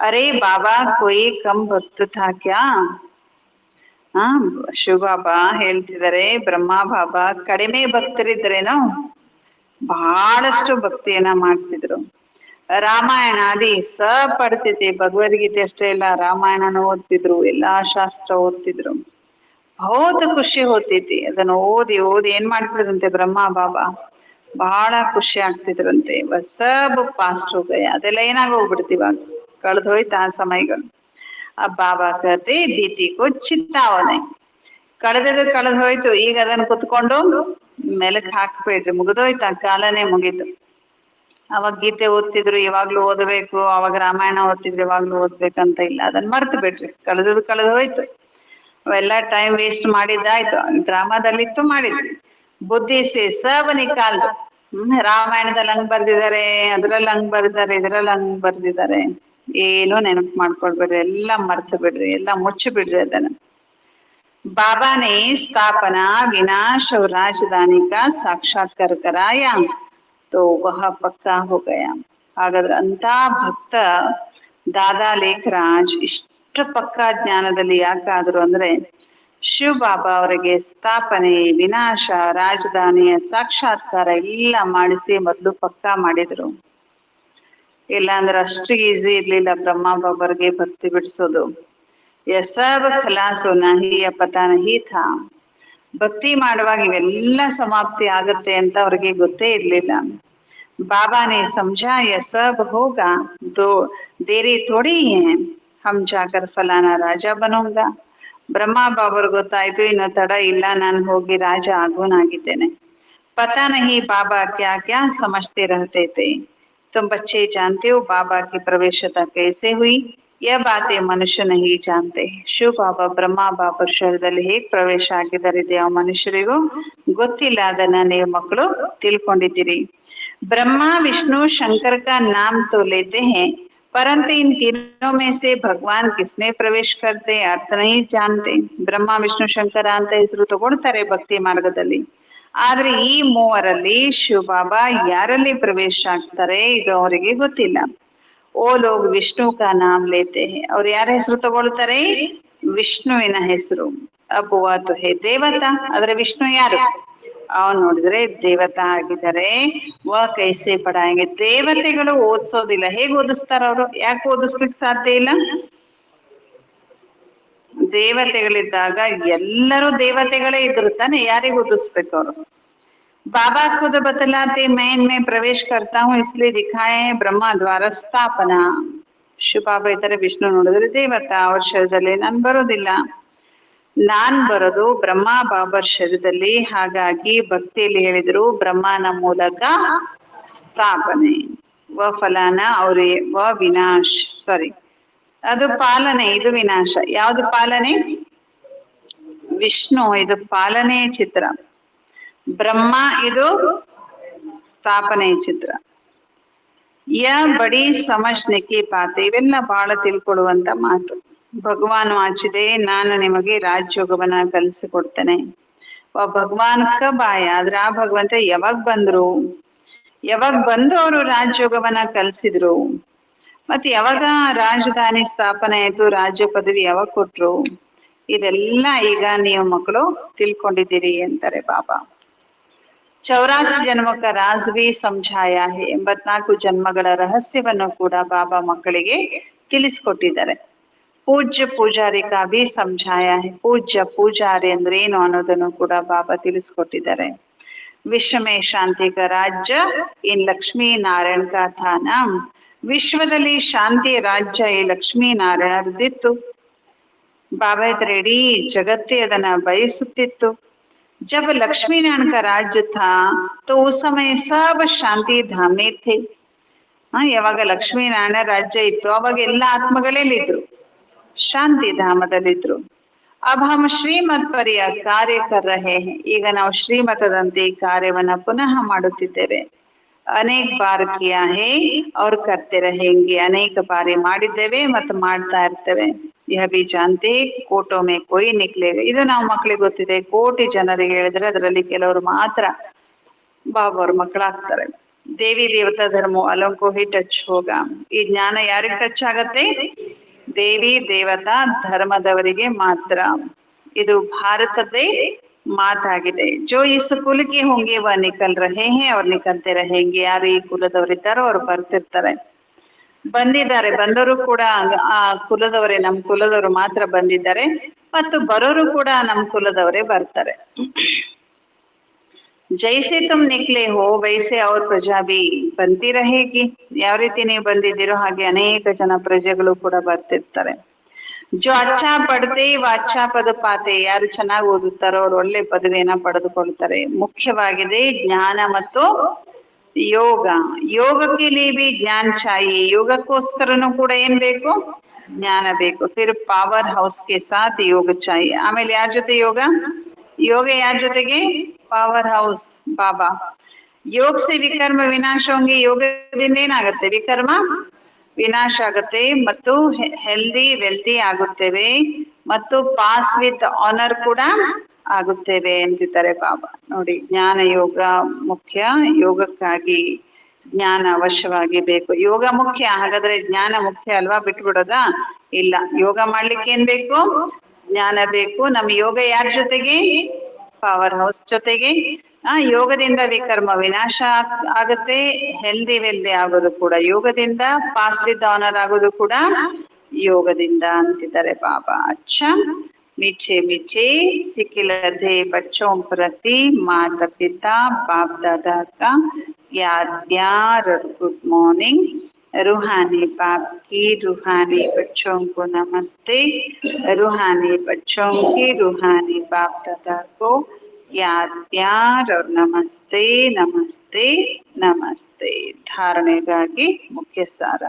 ಅರೆ ಬಾಬಾ ಕೊಯ್ ಕಮ್ ಭಕ್ತ ಥಾ ಕ್ಯಾ. ಶಿವಬಾಬಾ ಹೇಳ್ತಿದ್ದಾರೆ, ಬ್ರಹ್ಮ ಬಾಬಾ ಕಡಿಮೆ ಭಕ್ತರಿದ್ರೇನೋ, ಬಹಳಷ್ಟು ಭಕ್ತಿಯನ್ನ ಮಾಡ್ತಿದ್ರು. ರಾಮಾಯಣಾದಿ ಸ ಪಡ್ತೈತಿ. ಭಗವದ್ಗೀತೆ ಅಷ್ಟೇ ಇಲ್ಲ, ರಾಮಾಯಣನ ಓದ್ತಿದ್ರು, ಎಲ್ಲಾ ಶಾಸ್ತ್ರ ಓದ್ತಿದ್ರು. ಬಹುತ ಖುಷಿ ಹೋಗ್ತೈತಿ. ಅದನ್ನ ಓದಿ ಓದಿ ಏನ್ ಮಾಡ್ತಿದ್ರಂತೆ ಬ್ರಹ್ಮ ಬಾಬಾ, ಬಹಳ ಖುಷಿ ಆಗ್ತಿದ್ರಂತೆ. ಸಬ್ ಪಾಸ್ಟ್ ಹೋಗಯ, ಅದೆಲ್ಲ ಏನಾಗೋಗ್ಬಿಡ್ತಿವಾಗ, ಕಳೆದು ಹೋಯ್ತು ಆ ಸಮಯಗಳು. ಆ ಬಾಬಾ ಕತೆ ಭೀತಿ ಕೋ ಚಿತ್ತಾವನೆ. ಕಳೆದು ಹೋಯ್ತು, ಈಗ ಅದನ್ನ ಕುತ್ಕೊಂಡು ಮೆಲಕ್ ಹಾಕ್ಬೇಡ್ರಿ, ಮುಗಿದೋಯ್ತು, ಆ ಕಾಲನೇ ಮುಗೀತು. ಅವಾಗ ಗೀತೆ ಓದ್ತಿದ್ರು, ಇವಾಗ್ಲೂ ಓದಬೇಕು, ಅವಾಗ ರಾಮಾಯಣ ಓದ್ತಿದ್ರು, ಇವಾಗ್ಲೂ ಓದ್ಬೇಕಂತ ಇಲ್ಲ. ಅದನ್ನ ಮರ್ತು ಬಿಡ್ರಿ, ಕಳೆದು ಹೋಯ್ತು. ಅವೆಲ್ಲ ಟೈಮ್ ವೇಸ್ಟ್ ಮಾಡಿದ್ದಾಯ್ತು. ಡ್ರಾಮಾದಲ್ಲಿತ್ತು ಮಾಡಿದ್ವಿ. ಬುದ್ಧಿ ಸೇ ಸಬ್ ನಿಕಾಲ್ದು. ರಾಮಾಯಣದಲ್ಲಿ ಹಂಗ್ ಬರ್ದಿದ್ದಾರೆ, ಅದ್ರಲ್ಲಿ ಹಂಗ್ ಬರ್ದಿದ್ದಾರೆ, ಇದ್ರಲ್ಲಿ ಹಂಗ್ ಬರ್ದಿದ್ದಾರೆ. ಏನೋ ನೆನಪು ಮಾಡ್ಕೊಳ್ಬೇಡ್ರಿ, ಎಲ್ಲ ಮರ್ತು ಬಿಡ್ರಿ, ಎಲ್ಲ ಮುಚ್ಚಿ ಬಿಡ್ರಿ ಅದನ್ನ. ಬಾಬಾನೇ ಸ್ಥಾಪನಾ ವಿನಾಶ ರಾಜಧಾನಿ ಕಾ ಸಾಕ್ಷಾತ್ಕಾರ ಕರಾಯ ತೋ ವಹ ಪಕ್ಕಾ ಹೋ ಗಯಾ. ಹಾಗಾದ್ರೆ ಅಂತ ಭಕ್ತ ದಾದಾ ಲೇಖರಾಜ್ ಇಷ್ಟು ಪಕ್ಕಾ ಜ್ಞಾನದಲ್ಲಿ ಯಾಕಾದ್ರು ಅಂದ್ರೆ, ಶಿವ ಬಾಬಾ ಅವರಿಗೆ ಸ್ಥಾಪನೆ, ವಿನಾಶ, ರಾಜಧಾನಿಯ ಸಾಕ್ಷಾತ್ಕಾರ ಎಲ್ಲ ಮಾಡಿಸಿ ಮೊದಲು ಪಕ್ಕಾ ಮಾಡಿದ್ರು. ಇಲ್ಲ ಅಂದ್ರೆ ಅಷ್ಟು ಈಸಿ ಇರ್ಲಿಲ್ಲ ಬ್ರಹ್ಮ ಬಾಬರ್ಗೆ ಭಕ್ತಿ ಬಿಡಿಸೋದು. ಸಬ್ ಖಲಾಸ್ ನಹಿ ಪತಾ ನಹಿ ಥಾ. ಭಕ್ತಿ ಮಾಡುವಾಗ ಇವೆಲ್ಲ ಸಮಾಪ್ತಿ ಆಗತ್ತೆ ಅಂತ ಅವ್ರಿಗೆ ಗೊತ್ತೇ ಇರ್ಲಿಲ್ಲ. ಬಾಬಾನೇ ಸಮझा यह सब होगा, दो देरी थोड़ी है, हम जाकर फलाना राजा बनूंगा. ಬ್ರಹ್ಮ ಬಾಬರ್ ಗೊತ್ತಾಯ್ತು, ಇನ್ನು ತಡ ಇಲ್ಲ, ನಾನು ಹೋಗಿ ರಾಜ ಆಗೋನಾಗಿದ್ದೇನೆ. ಪತಾ ನಹಿ ಬಾಬಾ ಕ್ಯಾ ಕ್ಯಾ ಸಮಜ್ತೆ रहते थे. तुम बच्चे जानते हो बाबा की प्रवेशता कैसे हुई, यह बातें मनुष्य नहीं जानते. ಶಿವ ಬಾಬಾ ಬ್ರಹ್ಮ ಬಾಬರ್ ಶರೀರದಲ್ಲಿ ಹೇಗ್ ಪ್ರವೇಶ ಆಗಿದ್ದಾರೆ ಯಾವ ಮನುಷ್ಯರಿಗೂ ಗೊತ್ತಿಲ್ಲ. ಅದನ್ನ ನೀವು ಮಕ್ಕಳು ತಿಳ್ಕೊಂಡಿದ್ದೀರಿ. ब्रह्मा विष्णु शंकर का नाम तो लेते हैं, परंतु इन तीनों में से भगवान किसमें प्रवेश करते अर्थ नहीं जानते. ಬ್ರಹ್ಮ ವಿಷ್ಣು ಶಂಕರ ಅಂತ ಹೆಸರು ತಗೊಳ್ತಾರೆ ಭಕ್ತಿ ಮಾರ್ಗದಲ್ಲಿ. ಆದ್ರೆ ಈ ಮೂವರಲ್ಲಿ ಶಿವ ಬಾಬಾ ಯಾರಲ್ಲಿ ಪ್ರವೇಶ ಆಗ್ತಾರೆ ಇದು ಅವರಿಗೆ ಗೊತ್ತಿಲ್ಲ. ಓ ಲೋಗ್ ವಿಷ್ಣು ಕಾ ನಾಮ್ ಲೇತೆ ಹೇ. ಅವ್ರು ಯಾರ ಹೆಸರು ತಗೊಳ್ತಾರೆ, ವಿಷ್ಣುವಿನ ಹೆಸರು. ಅಬ್ಬುವಾತು ಹೇ ದೇವತಾ. ಆದ್ರೆ ವಿಷ್ಣು ಯಾರು, ಅವನ್ ನೋಡಿದ್ರೆ ದೇವತಾ ಆಗಿದ್ದಾರೆ. ವ ಕೈಸೆ ಪಡಾಯಂಗೆ. ದೇವತೆಗಳು ಓದಿಸೋದಿಲ್ಲ. ಹೇಗ್ ಓದಿಸ್ತಾರ ಅವರು, ಯಾಕೆ ಓದಿಸ್ಲಿಕ್ಕೆ ಸಾಧ್ಯ ಇಲ್ಲ? ದೇವತೆಗಳಿದ್ದಾಗ ಎಲ್ಲರೂ ದೇವತೆಗಳೇ ಇದ್ರು ತಾನೆ, ಯಾರಿಗೂ ಓದಿಸ್ಬೇಕು ಅವರು? बाबा खुद बतलाते मैं इनमें प्रवेश करता हूँ इसलिए दिखाए हैं ब्रह्मा द्वारा ಸ್ಥಾಪನಾ. ಶಿವ ಬಾಬಾ ಇದ್ದಾರೆ, ವಿಷ್ಣು ನೋಡಿದ್ರೆ ದೇವತಾ. ಅವ್ರ ಶರೀರದಲ್ಲಿ ನಾನ್ ಬರೋದಿಲ್ಲ, ನಾನ್ ಬರೋದು ಬ್ರಹ್ಮ ಬಾಬರ್ ಶರೀರದಲ್ಲಿ. ಹಾಗಾಗಿ ಭಕ್ತಿಯಲ್ಲಿ ಹೇಳಿದ್ರು ಬ್ರಹ್ಮನ ಮೂಲಕ ಸ್ಥಾಪನೆ. ವ ಫಲಾನ ಅವ್ರೆ ವ ವಿನಾಶ್, ಸಾರಿ ಅದು ಪಾಲನೆ, ಇದು ವಿನಾಶ. ಯಾವ್ದು ಪಾಲನೆ? ವಿಷ್ಣು. ಇದು ಪಾಲನೆ ಚಿತ್ರ. ಬ್ರಹ್ಮ ಇದು ಸ್ಥಾಪನೆ ಚಿತ್ರ. ಯ ಬಡಿ ಸಮಜ್ನಿಕೆ ಪಾತೆ, ಇವೆಲ್ಲ ಬಹಳ ತಿಳ್ಕೊಳ್ಳುವಂತ ಮಾತು. ಭಗವಾನ್ ವಾಚಿದೆ, ನಾನು ನಿಮಗೆ ರಾಜಯೋಗವನ್ನ ಕಲಿಸಿಕೊಡ್ತೇನೆ. ಭಗವಾನ್ ಕಬ್ ಆಯ, ಆದ್ರೆ ಆ ಭಗವಂತ ಯಾವಾಗ ಬಂದ್ರು, ಯಾವಾಗ ಬಂದು ಅವರು ರಾಜಯೋಗವನ್ನ ಕಲಿಸಿದ್ರು, ಮತ್ತೆ ಯಾವಾಗ ರಾಜಧಾನಿ ಸ್ಥಾಪನೆ ಆಯ್ತು, ರಾಜ್ಯ ಪದವಿ ಯಾವಾಗ ಕೊಟ್ರು, ಇದೆಲ್ಲ ಈಗ ನೀವು ಮಕ್ಕಳು ತಿಳ್ಕೊಂಡಿದ್ದೀರಿ ಅಂತಾರೆ ಬಾಬಾ. 84 ಜನ್ಮಕ ರಾಜ್ ಭಿ ಸಮझाया है, 84 ಜನ್ಮಗಳ ರಹಸ್ಯವನ್ನು ಕೂಡ ಬಾಬಾ ಮಕ್ಕಳಿಗೆ ತಿಳಿಸ್ಕೊಟ್ಟಿದ್ದಾರೆ. ಪೂಜ್ಯ ಪೂಜಾರಿ ಕಾ ಭಿ ಸಮझाया है, ಪೂಜ್ಯ ಪೂಜಾರಿ ಅಂದ್ರೆ ಏನು ಅನ್ನೋದನ್ನು ಕೂಡ ಬಾಬಾ ತಿಳಿಸ್ಕೊಟ್ಟಿದ್ದಾರೆ. ವಿಶ್ವ ಮೇ ಶಾಂತಿ ಕಾ ರಾಜ್ಯ ಇನ್ ಲಕ್ಷ್ಮೀ ನಾರಾಯಣ್ ಕಾ ಥಾ ನಾ, ವಿಶ್ವದಲ್ಲಿ ಶಾಂತಿ ರಾಜ್ಯ ಈ ಲಕ್ಷ್ಮೀ ನಾರಾಯಣರದಿತ್ತು. ಬಾಬಾ ಇದ್ರ ಇಡೀ ಜಗತ್ತೇ ಅದನ್ನ ಬಯಸುತ್ತಿತ್ತು. जब लक्ष्मी नारायण का राज्य था तो उस समय सब शांति धाम में थे. ಯಾವಾಗ ಲಕ್ಷ್ಮೀ ನಾರಾಯಣ ರಾಜ್ಯ ಇತ್ತು ಅವಾಗ ಎಲ್ಲ ಆತ್ಮಗಳೆಲ್ಲಿದ್ರು, ಶಾಂತಿ ಧಾಮದಲ್ಲಿದ್ರು. अब हम ಶ್ರೀಮತ್ ಪರಿಯ ಕಾರ್ಯ ಕರ್ ರಹೆ ಹೈ, ಈಗ ನಾವು ಶ್ರೀಮತದಂತೆ ಕಾರ್ಯವನ್ನ ಪುನಃ ಮಾಡುತ್ತಿದ್ದೇವೆ. ಅನೇಕ ಬಾರ್ ಕಿಯಾ ಹೈ और करते रहेंगे, ಅನೇಕ ಬಾರಿ ಮಾಡಿದ್ದೇವೆ ಮತ್ತು ಮಾಡ್ತಾ ಇರ್ತೇವೆ. यह भी जानते ಕೋಟೋ ಮೇ ಕೋಯಿ ನಿಕ್ಲೇಗ, ಇದು ನಾವು ಮಕ್ಕಳಿಗೆ ಗೊತ್ತಿದೆ. ಕೋಟಿ ಜನರಿಗೆ ಹೇಳಿದ್ರೆ ಅದರಲ್ಲಿ ಕೆಲವರು ಮಾತ್ರ ಬಾಬಾ ಅವ್ರ ಮಕ್ಕಳಾಗ್ತಾರೆ. ದೇವಿ ದೇವತಾ ಧರ್ಮ ಅಲಂಕೋ ಹಿ ಟಚ್ ಹೋಗ, ಈ ಜ್ಞಾನ ಯಾರಿಗೆ ಟಚ್ ಆಗತ್ತೆ, ದೇವಿ ದೇವತಾ ಧರ್ಮದವರಿಗೆ ಮಾತ್ರ. ಇದು ಭಾರತದ್ದೇ ಮಾತಾಗಿದೆ. ಜೋ ಇಸ್ ಕುಲಕ್ಕೆ ಹೋಂಗೆ ವ ನಿಕಲ್ ರಹೆ ಹೇ ಅವ್ರು ನಿಕಲ್ತೆ रहेंगे, ಯಾರು ಈ ಕುಲದವರಿದ್ದಾರೋ ಅವ್ರು ಬರ್ತಿರ್ತಾರೆ, ಬಂದಿದ್ದಾರೆ. ಬಂದವರು ಕೂಡ ಆ ಕುಲದವರೇ, ನಮ್ ಕುಲದವರು ಮಾತ್ರ ಬಂದಿದ್ದಾರೆ, ಮತ್ತು ಬರೋರು ಕೂಡ ನಮ್ ಕುಲದವರೇ ಬರ್ತಾರೆ. ಜೈಸೆ ತುಮ್ ನಿಕ್ಲೆ ಹೋ ವೈಸೆ ಅವ್ರ ಪ್ರಜಾ ಬಿ ಬಂತಿ रहेगी, ಯಾವ ರೀತಿ ನೀವು ಬಂದಿದ್ದೀರೋ ಹಾಗೆ ಅನೇಕ ಜನ ಪ್ರಜೆಗಳು ಕೂಡ ಬರ್ತಿರ್ತಾರೆ. ಜೋ ಅಚ್ಚಾ ಪಡ್ತೆ ವ ಅಚ್ಚಾ ಪದ ಪಾತೆ, ಯಾರು ಚೆನ್ನಾಗಿ ಓದುತ್ತಾರೋ ಅವ್ರು ಒಳ್ಳೆ ಪದವಿಯನ್ನ ಪಡೆದುಕೊಳ್ತಾರೆ. ಮುಖ್ಯವಾಗಿದೆ ಜ್ಞಾನ ಮತ್ತು ಯೋಗ. ಯೋಗಕ್ಕೆ ಬಿ ಜ್ಞಾನ ಚಾಹಿಯೆ, ಯೋಗಕ್ಕೋಸ್ಕರನು ಕೂಡ ಏನ್ ಬೇಕು, ಜ್ಞಾನ ಬೇಕು. ಫಿರ್ ಪವರ್ ಹೌಸ್ ಕೆ ಸಾಥ್ ಯೋಗ ಚಾಹಿಯೆ. ಆಮೇಲೆ ಯಾರ ಜೊತೆ ಯೋಗ, ಯೋಗ ಯಾರ ಜೊತೆಗೆ, ಪವರ್ ಹೌಸ್ ಬಾಬಾ. ಯೋಗ ಸೆ ವಿಕರ್ಮ ವಿನಾಶ ಹೋಂಗೆ, ಯೋಗದಿಂದ ಏನಾಗುತ್ತೆ, ವಿಕರ್ಮ ವಿನಾಶ ಆಗುತ್ತೆ, ಮತ್ತು ಹೆಲ್ದಿ ವೆಲ್ದಿ ಆಗುತ್ತೇವೆ, ಮತ್ತು ಪಾಸ್ ವಿತ್ ಆನರ್ ಕೂಡ ಆಗುತ್ತೇವೆ ಅಂತಿದ್ದಾರೆ ಬಾಬಾ. ನೋಡಿ, ಜ್ಞಾನ ಯೋಗ ಮುಖ್ಯ, ಯೋಗಕ್ಕಾಗಿ ಜ್ಞಾನ ಅವಶ್ಯವಾಗಿ ಬೇಕು. ಯೋಗ ಮುಖ್ಯ, ಹಾಗಾದ್ರೆ ಜ್ಞಾನ ಮುಖ್ಯ ಅಲ್ವಾ, ಬಿಟ್ಬಿಡೋದಾ? ಇಲ್ಲ, ಯೋಗ ಮಾಡ್ಲಿಕ್ಕೆ ಏನ್ ಬೇಕು, ಜ್ಞಾನ ಬೇಕು. ನಮ್ ಯೋಗ ಯಾರ ಜೊತೆಗೆ, ಪವರ್ ಹೌಸ್ ಜೊತೆಗೆ. ಯೋಗದಿಂದ ವಿಕರ್ಮ ವಿನಾಶ ಆಗುತ್ತೆ, ಹೆಲ್ದಿ ವೆಲ್ದಿ ಆಗೋದು ಕೂಡ ಯೋಗದಿಂದ, ಪಾಸ್ ವಿತ್ ಆನರ್ ಆಗೋದು ಕೂಡ ಯೋಗದಿಂದ ಅಂತಿದ್ದಾರೆ ಬಾಬಾ. ಅಚ್ಚಾ, मीठे मीठे सिखिलते बच्चों प्रति माता पिता बाप दादा का याद प्यार और गुड मॉर्निंग. रूहानी बाप की रूहानी बच्चों को नमस्ते, रूहानी बच्चों की रूहानी बाप दादा को याद प्यार और नमस्ते नमस्ते नमस्ते. धारणೆಗಾಗಿ ಮುಖ್ಯ ಸಾರ.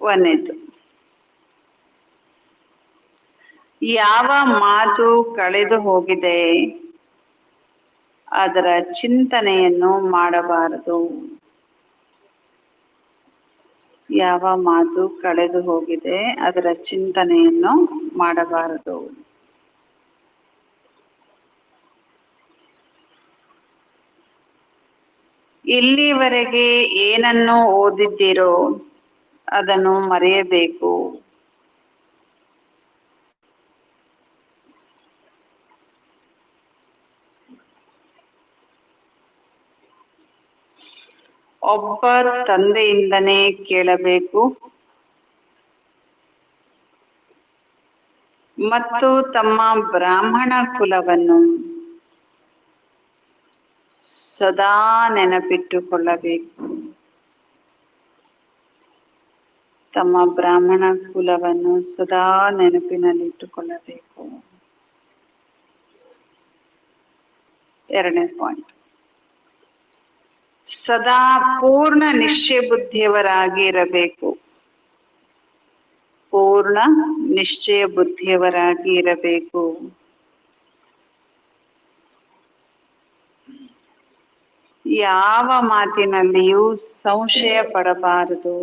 ಒಂದನೇದು, ಯಾವ ಮಾತು ಕಳೆದು ಹೋಗಿದೆ ಅದರ ಚಿಂತನೆಯನ್ನು ಮಾಡಬಾರದು. ಯಾವ ಮಾತು ಕಳೆದು ಹೋಗಿದೆ ಅದರ ಚಿಂತನೆಯನ್ನು ಮಾಡಬಾರದು. ಇಲ್ಲಿವರೆಗೆ ಏನನ್ನು ಓದಿದ್ದೀರೋ ಅದನ್ನು ಮರೆಯಬೇಕು. ಒಬ್ಬ ತಂದೆಯಿಂದನೇ ಕೇಳಬೇಕು ಮತ್ತು ತಮ್ಮ ಬ್ರಾಹ್ಮಣ ಕುಲವನ್ನು ಸದಾ ನೆನಪಿಟ್ಟುಕೊಳ್ಳಬೇಕು. ತಮ್ಮ ಬ್ರಾಹ್ಮಣ ಕುಲವನ್ನು ಸದಾ ನೆನಪಿನಲ್ಲಿಟ್ಟುಕೊಳ್ಳಬೇಕು. ಎರಡನೇ ಪಾಯಿಂಟ್, ಸದಾ ಪೂರ್ಣ ನಿಶ್ಚಯ ಬುದ್ಧಿಯವರಾಗಿ ಇರಬೇಕು. ಪೂರ್ಣ ನಿಶ್ಚಯ ಬುದ್ಧಿಯವರಾಗಿ ಇರಬೇಕು. ಯಾವ ಮಾತಿನಲ್ಲಿಯೂ ಸಂಶಯ ಪಡಬಾರದು.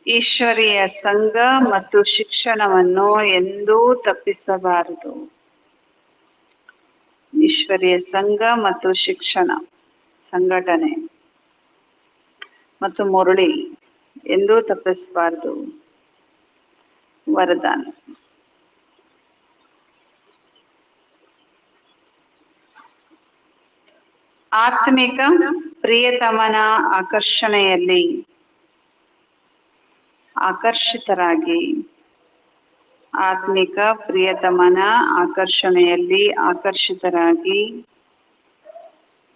ಈಶ್ವರೀಯ ಸಂಘ ಮತ್ತು ಶಿಕ್ಷಣವನ್ನು ಎಂದೂ ತಪ್ಪಿಸಬಾರದು. ಈಶ್ವರೀಯ ಸಂಘ ಮತ್ತು ಶಿಕ್ಷಣ, ಸಂಘಟನೆ ಮತ್ತು ಮುರಳಿ ಎಂದೂ ತಪ್ಪಿಸಬಾರದು. ವರದಾನ. ಆತ್ಮಿಕ ಪ್ರಿಯತಮನ ಆಕರ್ಷಣೆಯಲ್ಲಿ ಆಕರ್ಷಿತರಾಗಿ. ಆತ್ಮಿಕ ಪ್ರಿಯತಮನ ಆಕರ್ಷಣೆಯಲ್ಲಿ ಆಕರ್ಷಿತರಾಗಿ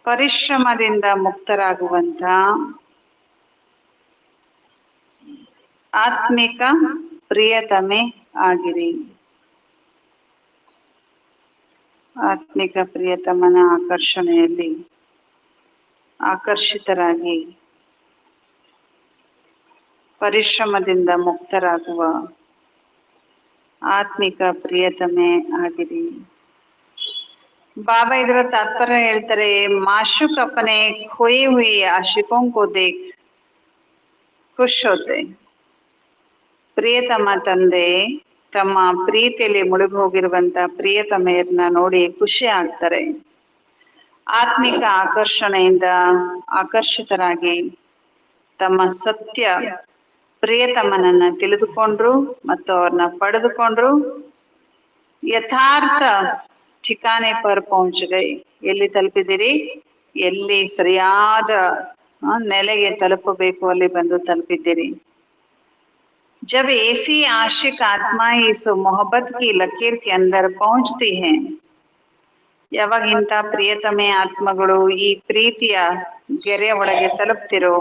ಪರಿಶ್ರಮದಿಂದ ಮುಕ್ತರಾಗುವಂತ ಆತ್ಮಿಕ ಪ್ರಿಯತಮೆ ಆಗಿರಿ. ಆತ್ಮಿಕ ಪ್ರಿಯತಮನ ಆಕರ್ಷಣೆಯಲ್ಲಿ ಆಕರ್ಷಿತರಾಗಿ ಪರಿಶ್ರಮದಿಂದ ಮುಕ್ತರಾಗುವ ಆತ್ಮಿಕ ಪ್ರಿಯತಮೆ ಆಗಿರಿ. ಬಾಬಾ ಇದರ ತಾತ್ಪರ್ಯ ಹೇಳ್ತಾರೆ, ಮಾಶುಕ್ ಅಪನೆ ಖೋಯೆ ಹುए आशिकों को देख ಖುಷ್ ಹೋತೆ. ಪ್ರಿಯತಮ ತಂದೆ ತಮ್ಮ ಪ್ರೀತಿಯಲ್ಲಿ ಮುಳುಗಿ ಹೋಗಿರುವಂತ ಪ್ರಿಯತಮೆಯರನ್ನ ನೋಡಿ ಖುಷಿ ಆಗ್ತಾರೆ. ಆತ್ಮಿಕ ಆಕರ್ಷಣೆಯಿಂದ ಆಕರ್ಷಿತರಾಗಿ ತಮ್ಮ ಸತ್ಯ ಪ್ರಿಯತಮನನ್ನ ತಿಳಿದುಕೊಂಡ್ರು ಮತ್ತು ಅವ್ರನ್ನ ಪಡೆದುಕೊಂಡ್ರು. ಯಥಾರ್ಥ ठिकाने पर पहुंच गए. ಎಲ್ಲಿ ತಲುಪಿದಿರಿ? ಎಲ್ಲಿ ಸರಿಯಾದ ನೆಲೆಗೆ ತಲುಪಬೇಕು ಅಲ್ಲಿ ಬಂದು ತಲುಪಿದ್ದೀರಿ. जब ऐसी आशिक आत्माएं इस मोहब्बत की लकीर के अंदर पहुंचती हैं, ಯಾವಾಗ ಇಂಥ ಪ್ರಿಯತಮೆ ಆತ್ಮಗಳು ಈ ಪ್ರೀತಿಯ ಗೆರೆಯ ಒಳಗೆ ತಲುಪ್ತಿರೋ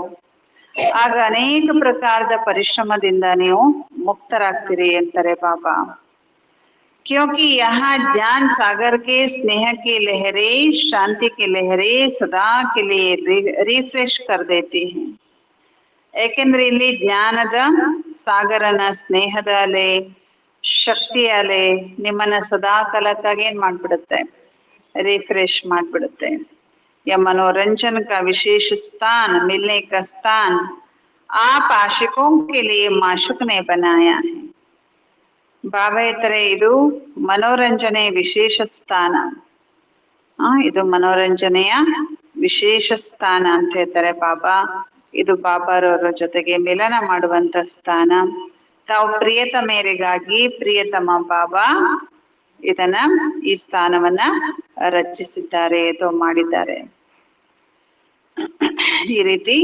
ಆಗ ಅನೇಕ ಪ್ರಕಾರದ ಪರಿಶ್ರಮದಿಂದ ನೀವು ಮುಕ್ತರಾಗ್ತೀರಿ ಅಂತಾರೆ ಬಾಬಾ. क्योंकि यहाँ ज्ञान सागर के स्नेह की लहरें, शांति की लहरें सदा के लिए रिफ्रेश कर देती हैं. ಏಕೆಂದ್ರೆ ಇಲ್ಲಿ ಜ್ಞಾನದ ಸಾಗರನ ಸ್ನೇಹದ ಅಲೆ, ಶಕ್ತಿಯ ಅಲೆ ನಿಮ್ಮನ್ನ ಸದಾ ಕಾಲಕ್ಕಾಗಿ ಏನ್ ಮಾಡ್ಬಿಡುತ್ತೆ? रिफ्रेश ಮಾಡ್ಬಿಡುತ್ತೆ. या मनोरंजन का विशेष स्थान मिलने का स्थान आप आशिकों के लिए माशुक ने बनाया है. ಬಾಬಾ ಹೇಳ್ತಾರೆ ಇದು ಮನೋರಂಜನೆ ವಿಶೇಷ ಸ್ಥಾನ. ಇದು ಮನೋರಂಜನೆಯ ವಿಶೇಷ ಸ್ಥಾನ ಅಂತ ಹೇಳ್ತಾರೆ ಬಾಬಾ. ಇದು ಬಾಬಾರವರ ಜೊತೆಗೆ ಮಿಲನ ಮಾಡುವಂತ ಸ್ಥಾನ. ತಾವು ಪ್ರಿಯತಮೆಯರಿಗಾಗಿ ಪ್ರಿಯತಮ ಬಾಬಾ ಇದನ್ನ ಈ ಸ್ಥಾನವನ್ನ ರಚಿಸಿದ್ದಾರೆ ಅಥವಾ ಮಾಡಿದ್ದಾರೆ. ಈ ರೀತಿ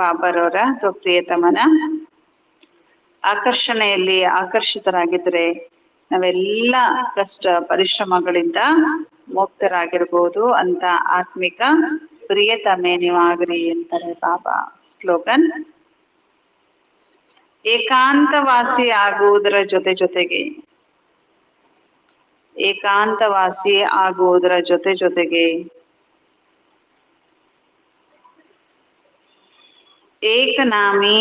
ಬಾಬಾರವರ ಅಥವಾ ಪ್ರಿಯತಮನ ಆಕರ್ಷಣೆಯಲ್ಲಿ ಆಕರ್ಷಿತರಾಗಿದ್ರೆ ನಾವೆಲ್ಲ ಕಷ್ಟ ಪರಿಶ್ರಮಗಳಿಂದ ಮುಕ್ತರಾಗಿರ್ಬೋದು ಅಂತ ಆತ್ಮಿಕ ಪ್ರಿಯತಮೆ ನೀವಾಗ್ರಿ ಅಂತಾರೆ ಬಾಬಾ. ಸ್ಲೋಗನ್, ಏಕಾಂತವಾಸಿ ಆಗುವುದರ ಜೊತೆ ಜೊತೆಗೆ, ಏಕಾಂತವಾಸಿ ಆಗುವುದರ ಜೊತೆ ಜೊತೆಗೆ ಏಕನಾಮಿ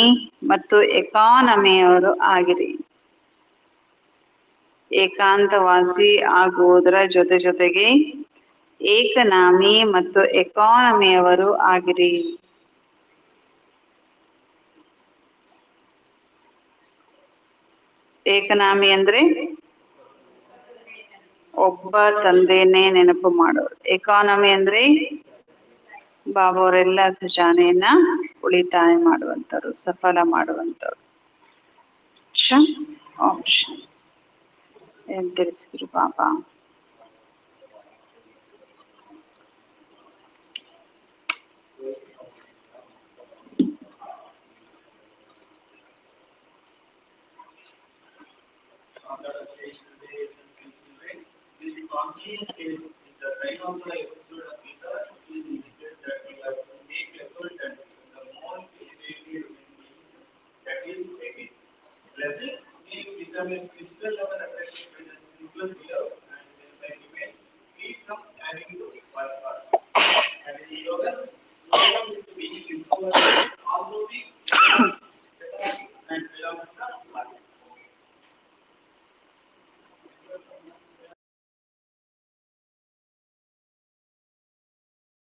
ಮತ್ತು ಎಕಾನಮಿಯವರು ಆಗಿರಿ. ಏಕಾಂತವಾಸಿ ಆಗುವುದರ ಜೊತೆ ಜೊತೆಗೆ ಏಕನಾಮಿ ಮತ್ತು ಎಕಾನಮಿಯವರು ಆಗಿರಿ. ಏಕನಾಮಿ ಅಂದ್ರೆ ಒಬ್ಬ ತಂದೆನೇ ನೆನಪು ಮಾಡೋರು. ಎಕಾನಮಿ ಅಂದ್ರೆ ಬಾಬಾ ಅವರೆಲ್ಲ ಖಜಾನೆಯನ್ನ ಉಳಿತಾಯ ಮಾಡುವಂತವ್ರು, ಸಫಲ ಮಾಡುವಂತವ್ರು. ಏನ್ ತಿಳಿಸಿದ್ರು ಬಾಬಾ?